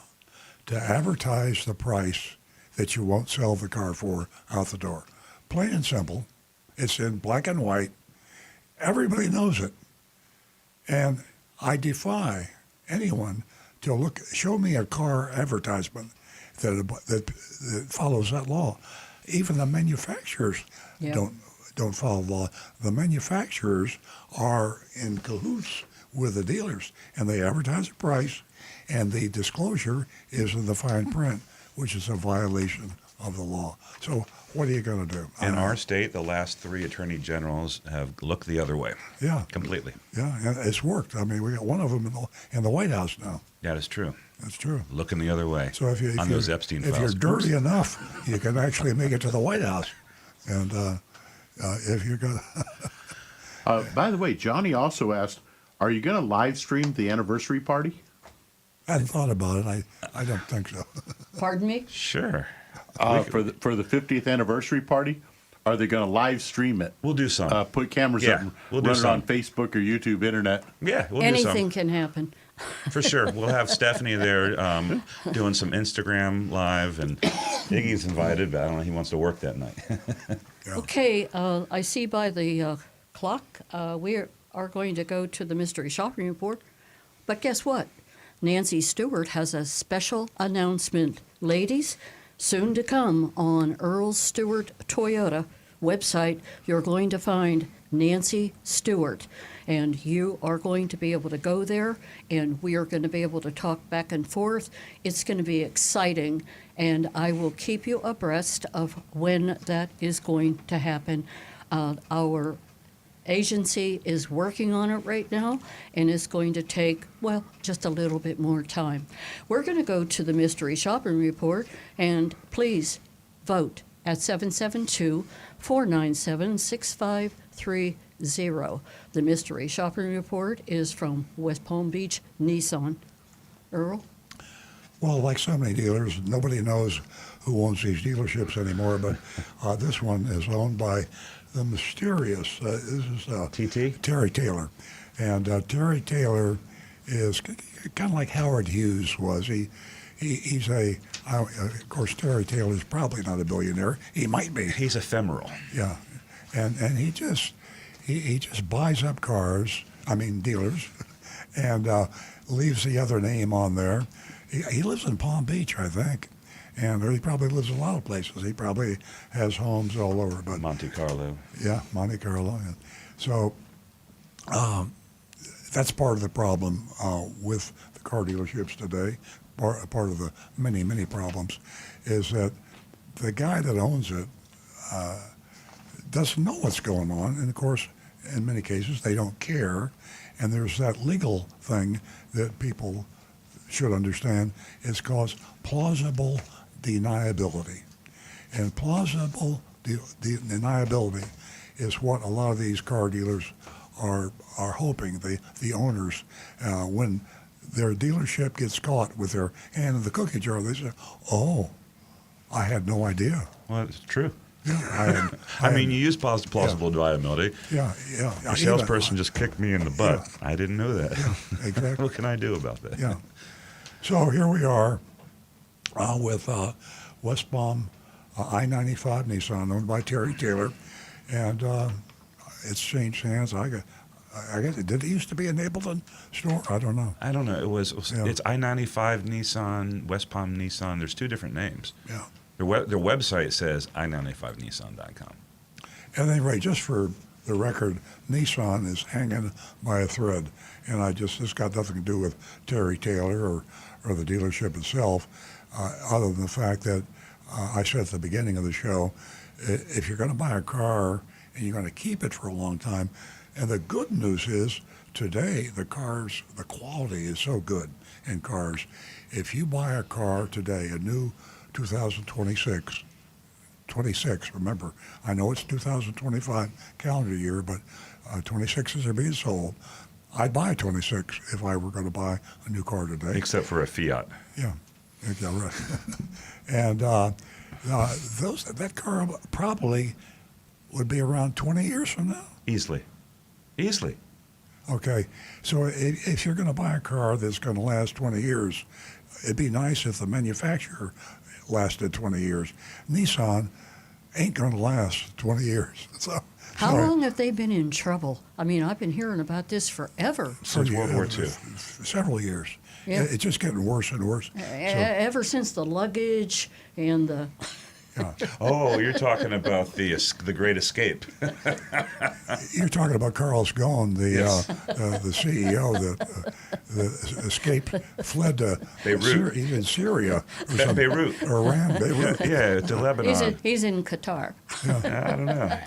to advertise the price that you won't sell the car for out the door. Plain and simple. It's in black and white. Everybody knows it. And I defy anyone to show me a car advertisement that follows that law. Even the manufacturers don't follow the law. The manufacturers are in cahoots with the dealers, and they advertise a price, and the disclosure is in the fine print, which is a violation of the law. So what are you going to do? In our state, the last 3 attorney generals have looked the other way. Yeah. Completely. Yeah, and it's worked. I mean, we got one of them in the White House now. That is true. That's true. Looking the other way. So if those Epstein if files. you're dirty enough, you can actually make it to the White House. And if you're going to... By the way, Johnny also asked, are you going to live stream the anniversary party? I hadn't thought about it. I don't think so. Pardon me? Sure. For the 50th anniversary party, are they going to live stream it? We'll do some. Put cameras up and run it on Facebook or YouTube, internet. Yeah, we'll Anything do some. can happen. For sure. We'll have Stephanie there doing some Instagram live, and Iggy's invited, but I don't know, he wants to work that night. Okay, I see by the clock we are going to go to the mystery shopping report. But guess what? Nancy Stewart has a special announcement. Ladies, soon to come on Earl Stewart Toyota website, you're going to find Nancy Stewart. And you are going to be able to go there, and we are going to be able to talk back and forth. It's going to be exciting, and I will keep you abreast of when that is going to happen. Our agency is working on it right now, and it's going to take, well, just a little bit more time. We're going to go to the mystery shopping report, and please vote at 772-497-6530. The mystery shopping report is from West Palm Beach Nissan. Earl? Well, like so many dealers, nobody knows who owns these dealerships anymore, but this one is owned by the mysterious, this is TT? Terry Taylor. And Terry Taylor is kind of like Howard Hughes was. He's of course, Terry Taylor is probably not a billionaire. He might be. He's ephemeral. Yeah. And he just buys up cars, dealers, and leaves the other name on there. He lives in Palm Beach, I think. And he probably lives in a lot of places. He probably has homes all over. But Monte Carlo. Yeah, Monte Carlo. Yeah. So that's part of the problem with the car dealerships today. Part of the many, many problems is that the guy that owns it doesn't know what's going on. And, of course, in many cases, they don't care. And there's that legal thing that people should understand. It's called plausible deniability. And plausible deniability is what a lot of these car dealers are hoping, the owners, when their dealership gets caught with their hand in the cookie jar, they say, oh, I had no idea. Well, it's true. Yeah, you use plausible deniability. Yeah. Your salesperson just kicked me in the butt. Yeah. I didn't know that. Yeah, exactly. What can I do about that? Yeah. So here we are with West Palm I-95 Nissan, owned by Terry Taylor, and it's changed hands. I guess did it used to be a Napleton store? I don't know. I don't know. It's I-95 Nissan, West Palm Nissan. There's 2 different names. Yeah. Their website says i95nissan.com. At any rate, just for the record, Nissan is hanging by a thread, and this got nothing to do with Terry Taylor or the dealership itself, other than the fact that I said at the beginning of the show if you're going to buy a car and you're going to keep it for a long time, and the good news is today the quality is so good in cars. If you buy a car today, a new 2026, 26, remember, I know it's 2025 calendar year, but 26s are being sold. I'd buy a 26 if I were going to buy a new car today. Except for a Fiat. Yeah, right. And that car probably would be around 20 years from now. Easily. Okay, so if you're going to buy a car that's going to last 20 years, it'd be nice if the manufacturer lasted 20 years. Nissan ain't going to last 20 years. So How long have they been in trouble? I mean, I've been hearing about this forever. Since World War II. Several years. Yeah. It's just getting worse and worse. Ever since the luggage and the... Oh, you're talking about the Great Escape. You're talking about Carlos Ghosn, Yes. the CEO that escaped, fled to Beirut. He's in Syria. Or Beirut. Iran, Beirut. Yeah, to Lebanon. He's in Qatar. I don't know.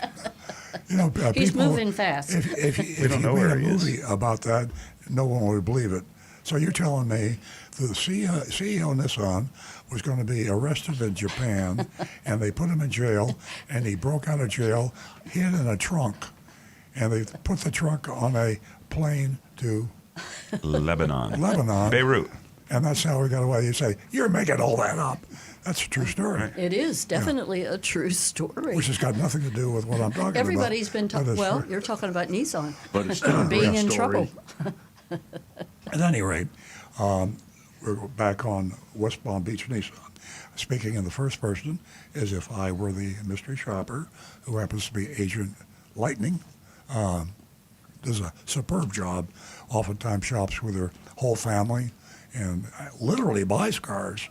You know, He's people, moving fast. If We don't you know made where a he is. movie about that, no one would believe it. So you're telling me the CEO of Nissan was going to be arrested in Japan, and they put him in jail, and he broke out of jail, hid in a trunk, and they put the trunk on a plane to Lebanon. Beirut. And that's how he got away. You say, you're making all that up. That's a true story. It is definitely a true story. Which has got nothing to do with what I'm talking Everybody's about. been talking. But Well, it's- you're talking about Nissan. But it's still a being great in story. trouble. At any rate, we're back on West Palm Beach Nissan. Speaking in the first person as if I were the mystery shopper, who happens to be Agent Lightning. Does a superb job. Oftentimes shops with her whole family and literally buys cars.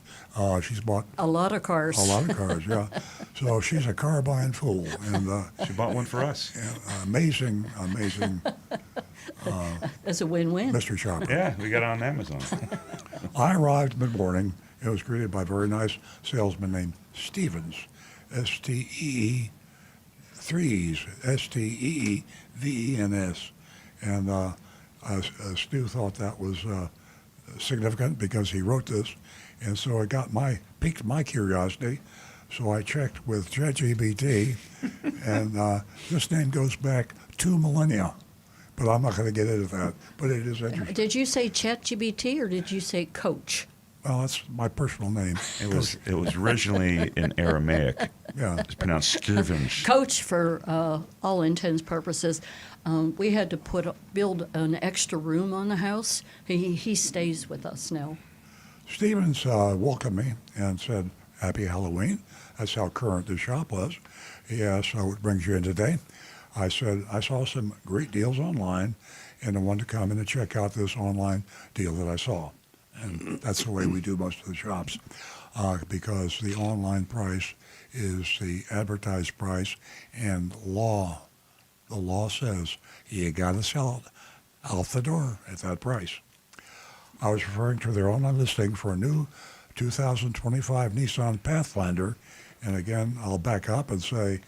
She's bought A lot of cars. a lot of cars, yeah. So she's a car buying fool, and She bought one for us. amazing It's a win-win. mystery shopper. Yeah, we got it on Amazon. I arrived mid-morning and was greeted by a very nice salesman named Stevens, S-T-E-E, threes, S-T-E-E-V-E-N-S. And Stu thought that was significant because he wrote this. And so it piqued my curiosity. So I checked with ChatGPT, and this name goes back 2 millennia. But I'm not going to get into that. But it is interesting. Did you say ChatGPT or did you say Coach? Well, that's my personal name. It was originally in Aramaic. Yeah. It's pronounced Stevens. Coach, for all intents purposes. We had to build an extra room on the house. He stays with us now. Stevens welcomed me and said, "Happy Halloween." That's how current the shop was. He asked, "So what brings you in today?" I said, "I saw some great deals online, and I wanted to come in and check out this online deal that I saw." And that's the way we do most of the shops, because the online price is the advertised price, and the law says you got to sell it out the door at that price. I was referring to their online listing for a new 2025 Nissan Pathfinder, and again, I'll back up and say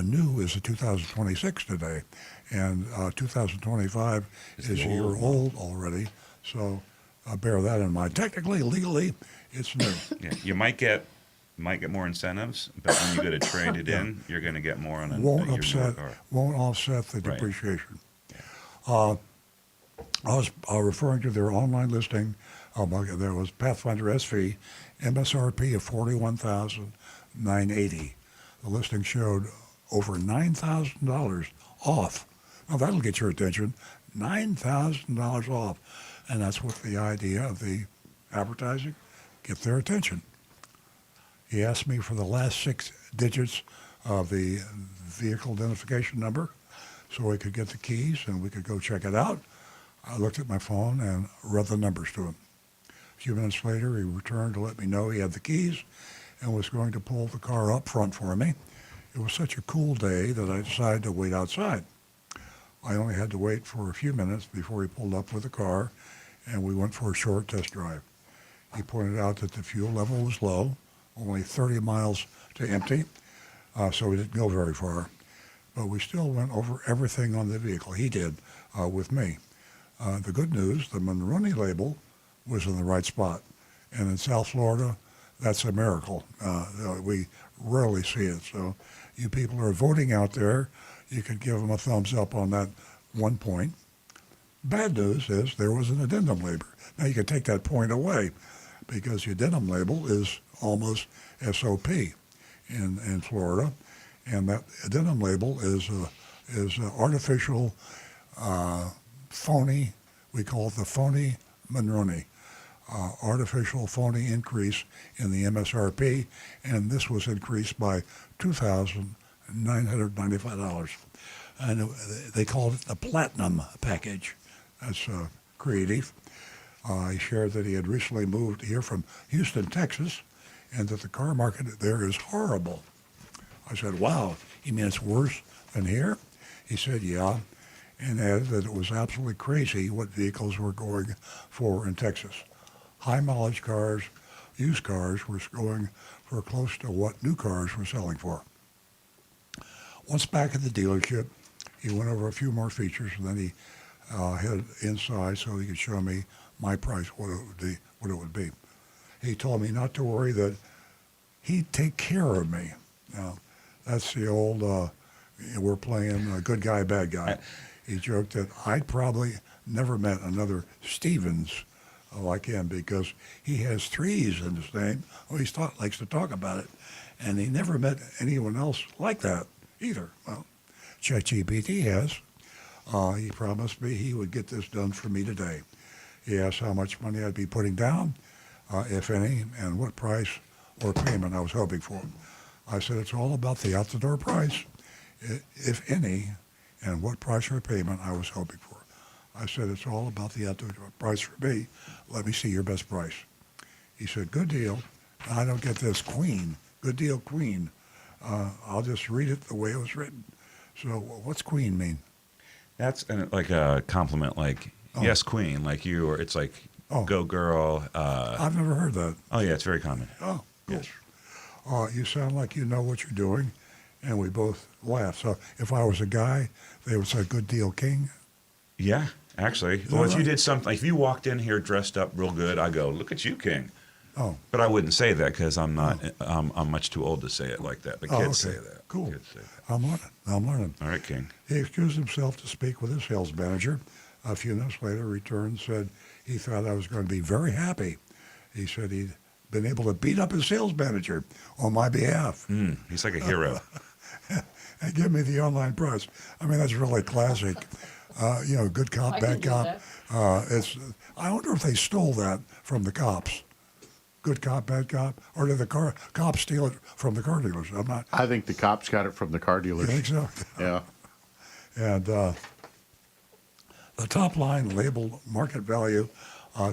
new is a 2026 today, and 2025 is a year old already, so bear that in mind. Technically, legally, it's new. Yeah, you might get more incentives, but when you go to trade it in, you're going to get more on won't your newer car. offset the Right. depreciation. I was referring to their online listing. There was Pathfinder SV, MSRP of $41,980. The listing showed over $9,000 off. Now that'll get your attention. $9,000 off, and that's what the idea of the advertising, get their attention. He asked me for the last 6 digits of the vehicle identification number so we could get the keys and we could go check it out. I looked at my phone and read the numbers to him. A few minutes later, he returned to let me know he had the keys and was going to pull the car up front for me. It was such a cool day that I decided to wait outside. I only had to wait for a few minutes before he pulled up with the car, and we went for a short test drive. He pointed out that the fuel level was low, only 30 miles to empty. so we didn't go very far. But we still went over everything on the vehicle. He did with me. The good news, the Monroney label was in the right spot. And in South Florida, that's a miracle. We rarely see it. So you people who are voting out there, you could give them a thumbs up on that one point. Bad news is there was an addendum label. Now you can take that point away because the addendum label is almost SOP in Florida. And that addendum label is artificial, phony. We call it the phony Monroney, artificial phony increase in the MSRP, and this was increased by $2,995. And they called it the Platinum Package. That's creative. He shared that he had recently moved here from Houston, Texas, and that the car market there is horrible. I said, wow, you mean it's worse than here? He said, yeah, and added that it was absolutely crazy what vehicles were going for in Texas. High mileage cars, used cars were going for close to what new cars were selling for. Once back at the dealership, he went over a few more features, and then he headed inside so he could show me my price, what it would be. He told me not to worry, that he'd take care of me. Now, that's the old, we're playing good guy, bad guy. He joked that I'd probably never met another Stevens like him because he has threes in his name. Well, likes to talk about it. And he never met anyone else like that either. Well, ChatGPT has. He promised me he would get this done for me today. He asked how much money I'd be putting down, if any, and what price or payment I was hoping for. I said it's all about the out-the-door price, if any, and what price or payment I was hoping for. I said it's all about the out-the-door price for me. Let me see your best price. He said, good deal. I don't get this, Queen. Good deal, Queen. I'll just read it the way it was written. So what's Queen mean? That's like a compliment, like, yes, Queen, like you, or it's like, go girl. I've never heard that. Oh, yeah, it's very common. Oh, cool. Yes. You sound like you know what you're doing, and we both laugh. So if I was a guy, they would say, good deal, King. Yeah, actually. Well, if you did something, like if you walked in here dressed up real good, I go, look at you, King. Oh. But I wouldn't say that because I'm not, I'm much too old to say it like that. But kids say that. Cool. Kids say that. I'm learning. All right, King. He excused himself to speak with his sales manager. A few minutes later, returned and said he thought I was going to be very happy. He said he'd been able to beat up his sales manager on my behalf. He's like a hero. And give me the online price. I mean, that's really classic. Good cop, bad cop. I wonder if they stole that from the cops. Good cop, bad cop, or did the cops steal it from the car dealers? I think the cops got it from the car dealers. You think so? Yeah. And the top line labeled market value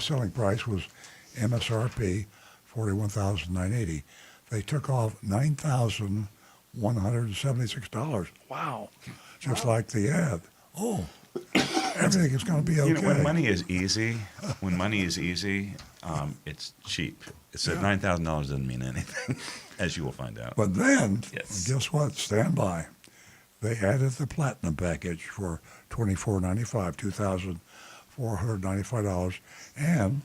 selling price was MSRP $41,980. They took off $9,176. Wow. Just like the ad. Oh, everything is going to be okay. When money is easy, it's cheap. It's $9,000 doesn't mean anything, as you will find out. But then, guess what? Stand by. They added the Platinum Package for $2,495, $2,495, and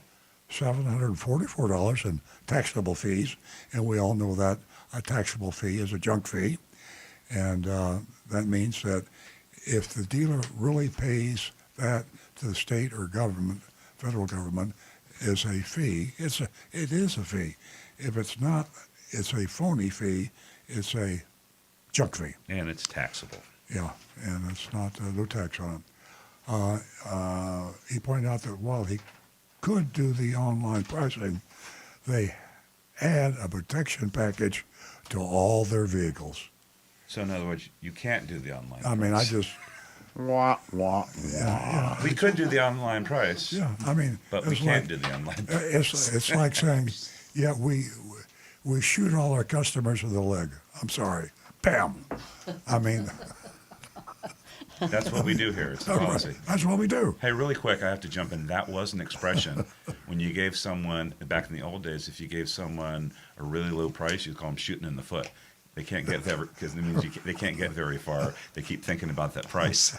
$744 in taxable fees. And we all know that a taxable fee is a junk fee. And that means that if the dealer really pays that to the state or government, federal government, is a fee, it is a fee. If it's not, it's a phony fee. It's a junk fee. And it's taxable. Yeah, and it's not, no tax on it. He pointed out that while he could do the online pricing, they add a protection package to all their vehicles. So in other words, you can't do the online I mean, I just... Yeah. We could do the online price. Yeah, I mean... But we can't do the online price. It's like saying, yeah, we shoot all our customers in the leg. I'm sorry. Bam. I mean... That's what we do here. It's a policy. That's what we do. Hey, really quick, I have to jump in. That was an expression when you gave someone, back in the old days, if you gave someone a really low price, you'd call them shooting in the foot. They can't get there because it means they can't get very far. They keep thinking about that price.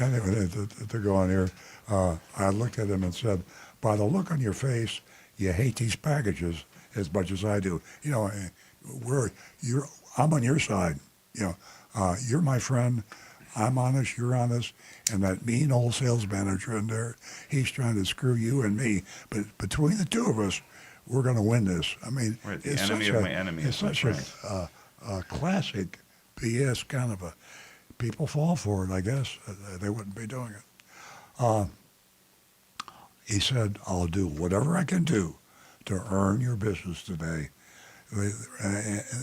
Anyway, to go on here, I looked at him and said, by the look on your face, you hate these packages as much as I do. You know, I'm on your side. You know, you're my friend. I'm honest, you're honest, and that mean old sales manager in there, he's trying to screw you and me. But between the two of us, we're going to win this. I mean, right, the enemy of my enemy is my friend. It's such a classic BS kind of a. People fall for it, I guess. They wouldn't be doing it. He said, I'll do whatever I can do to earn your business today.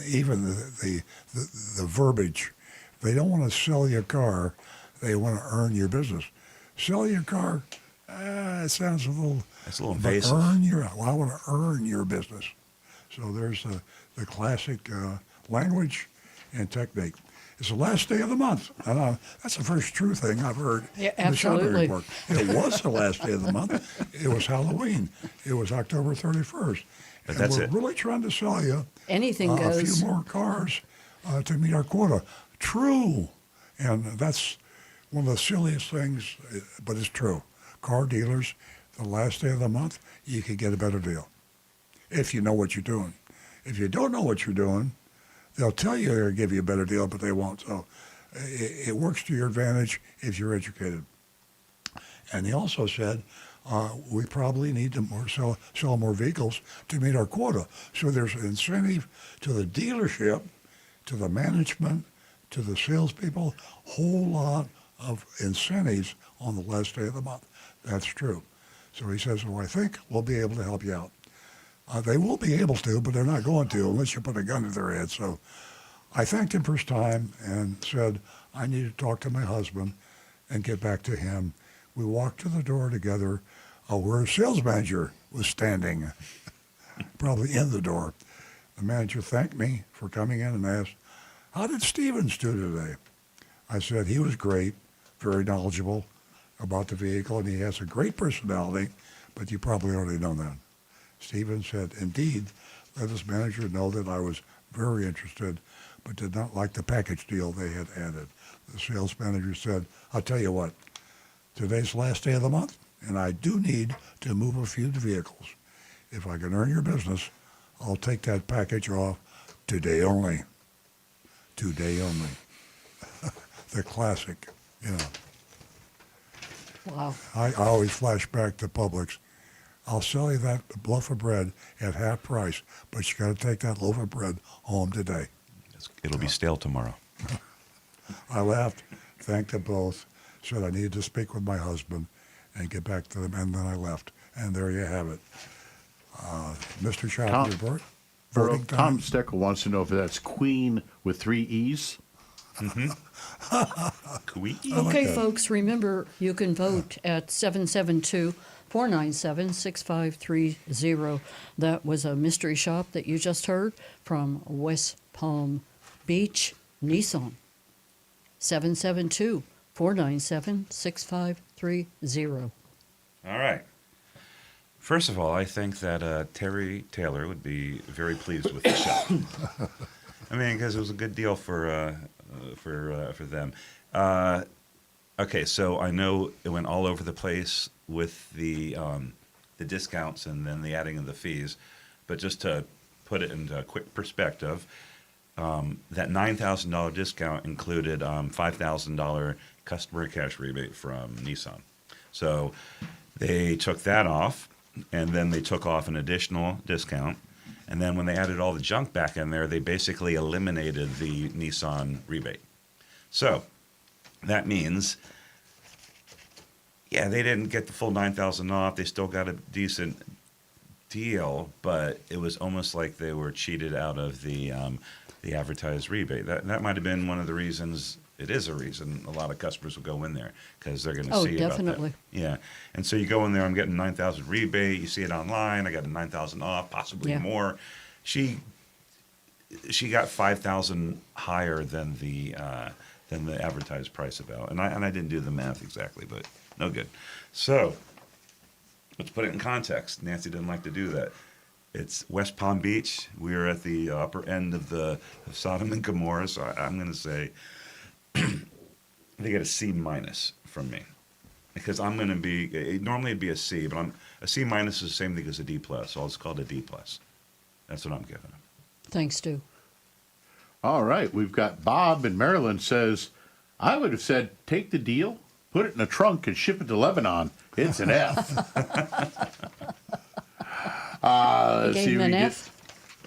Even the verbiage. They don't want to sell you a car. They want to earn your business. Sell you a car, it sounds a little... It's a little invasive. I want to earn your business. So there's the classic language and technique. It's the last day of the month. And that's the first true thing I've heard in the shopping report. It was the last day of the month. It was Halloween. It was October 31st. But and that's we're it. really trying to sell you Anything goes. a few more cars to meet our quota. True. And that's one of the silliest things, but it's true. Car dealers, the last day of the month, you can get a better deal if you know what you're doing. If you don't know what you're doing, they'll tell you they'll give you a better deal, but they won't. So it works to your advantage if you're educated. And he also said, we probably need to sell more vehicles to meet our quota. So there's an incentive to the dealership, to the management, to the salespeople, whole lot of incentives on the last day of the month. That's true. So he says, well, I think we'll be able to help you out. They will be able to, but they're not going to unless you put a gun to their head. So I thanked him for his time and said, I need to talk to my husband and get back to him. We walked to the door together where a sales manager was standing, probably in the door. The manager thanked me for coming in and asked, how did Stevens do today? I said, he was great, very knowledgeable about the vehicle, and he has a great personality, but you probably already know that. Stevens said, indeed, let his manager know that I was very interested, but did not like the package deal they had added. The sales manager said, I'll tell you what, today's the last day of the month, and I do need to move a few vehicles. If I can earn your business, I'll take that package off today only. Today only. The classic, you know. Wow. I always flash back to Publix. I'll sell you that loaf of bread at half price, but you got to take that loaf of bread home today. It'll be stale tomorrow. I laughed, thanked them both, said I needed to speak with my husband and get back to them, and then I left. And there you have it. Mr. Shopping Report. Voting time. Tom Steckel wants to know if that's Queen with 3 E's. Mm-hmm. Queen. Okay, folks, remember you can vote at 772-497-6530. That was a mystery shop that you just heard from West Palm Beach Nissan. 772-497-6530. All right. First of all, I think that Terry Taylor would be very pleased with the shop. I mean, because it was a good deal for them. Okay, so I know it went all over the place with the discounts and then the adding of the fees, but just to put it into quick perspective, that $9,000 discount included $5,000 customer cash rebate from Nissan. So they took that off, and then they took off an additional discount. And then when they added all the junk back in there, they basically eliminated the Nissan rebate. So that means, yeah, they didn't get the full $9,000 off. They still got a decent deal, but it was almost like they were cheated out of the advertised rebate. That might have been one of the reasons. It is a reason a lot of customers will go in there because they're going to see definitely. about that. Yeah, and so you go in there. I'm getting $9,000 rebate. You see it online. I got a $9,000 off, possibly more. She got $5,000 higher than the advertised price about, and I didn't do the math exactly, but no good. So let's put it in context. Nancy didn't like to do that. It's West Palm Beach. We are at the upper end of of Sodom and Gomorrah. So I'm going to say they get a C minus from me, because I'm going to be normally it'd be a C, but a C minus is the same thing as a D plus. So it's called a D plus. That's what I'm giving them. Thanks, Stu. All right, we've got Bob in Maryland says, I would have said take the deal, put it in a trunk, and ship it to Lebanon. It's an F. Let's gave see him an F?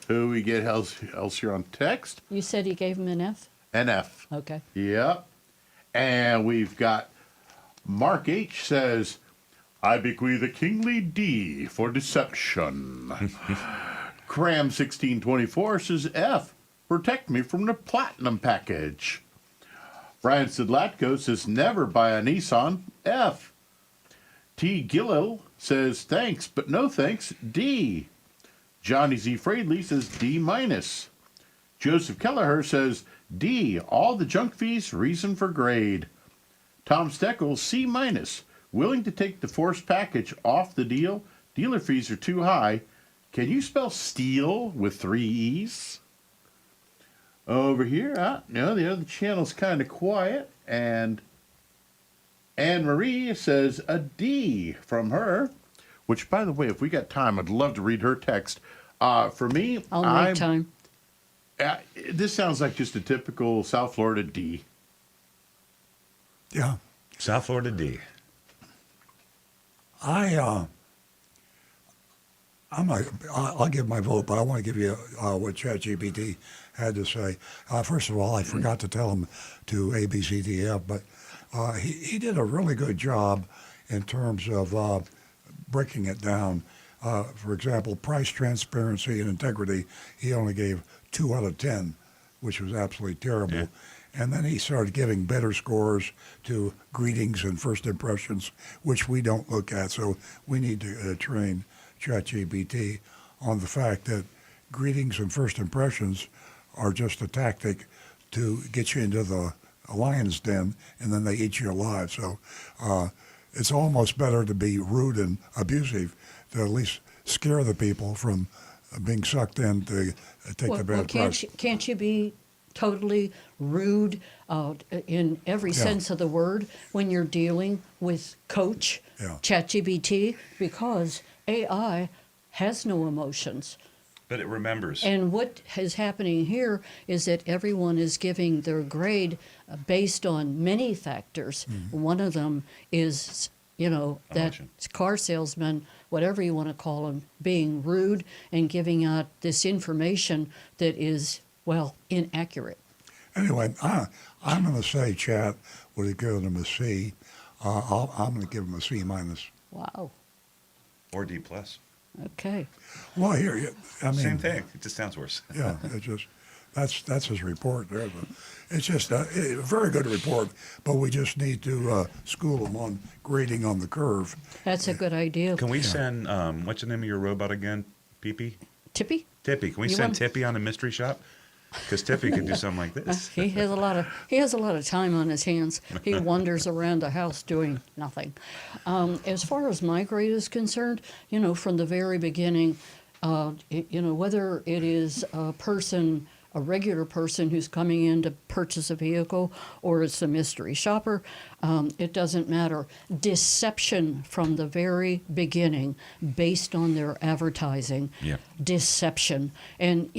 Who we get else here on text. You said he gave him an F? An F. Okay. Yep. And we've got Mark H. says, I bequeath a kingly D for deception. Cram 1624 says F. Protect me from the platinum package. Brian Sidlatko says never buy a Nissan. F. T. Gillill says thanks, but no thanks. D. Johnny Z. Fradley says D minus. Joseph Kelleher says D. All the junk fees, reason for grade. Tom Steckel, C minus. Willing to take the forced package off the deal. Dealer fees are too high. Can you spell steel with 3 E's? Over here, no, the other channel's kind of quiet. And Anne Marie says a D from her, which, by the way, if we got time, I'd love to read her text. For me, I'll make time. This sounds like just a typical South Florida D. Yeah. South Florida D. I'll give my vote, but I want to give you what ChatGPT had to say. First of all, I forgot to tell him to A, B, C, D, F, but he did a really good job in terms of breaking it down. For example, price transparency and integrity, he only gave 2 out of 10, which was absolutely terrible. Yeah. And then he started giving better scores to greetings and first impressions, which we don't look at. So we need to train ChatGPT on the fact that greetings and first impressions are just a tactic to get you into the lion's den, and then they eat you alive. So it's almost better to be rude and abusive to at least scare the people from being sucked in to take the bad price. Can't you be totally rude in every sense of the word when you're dealing with Coach ChatGPT? Because AI has no emotions. But it remembers. And what is happening here is that everyone is giving their grade based on many factors. Mm-hmm. One of them is, that car salesman, whatever you want to call him, being rude and giving out this information that is, inaccurate. Anyway, I'm going to say Chat would have given him a C. I'm going to give him a C minus. Wow. Or D plus. Okay. Well, here, I mean, same thing. It just sounds worse. Yeah, that's his report there. But it's just a very good report, but we just need to school him on grading on the curve. That's a good idea. Can we send what's the name of your robot again? Pee-pee? Tippy? Tippy. Can we send Tippy on a mystery shop? Because Tippy could do something like this. He has a lot of time on his hands. He wanders around the house doing nothing. As far as my grade is concerned, from the very beginning, whether it is a regular person who's coming in to purchase a vehicle, or it's a mystery shopper, it doesn't matter. Deception from the very beginning, based on their advertising. Yeah. Deception, and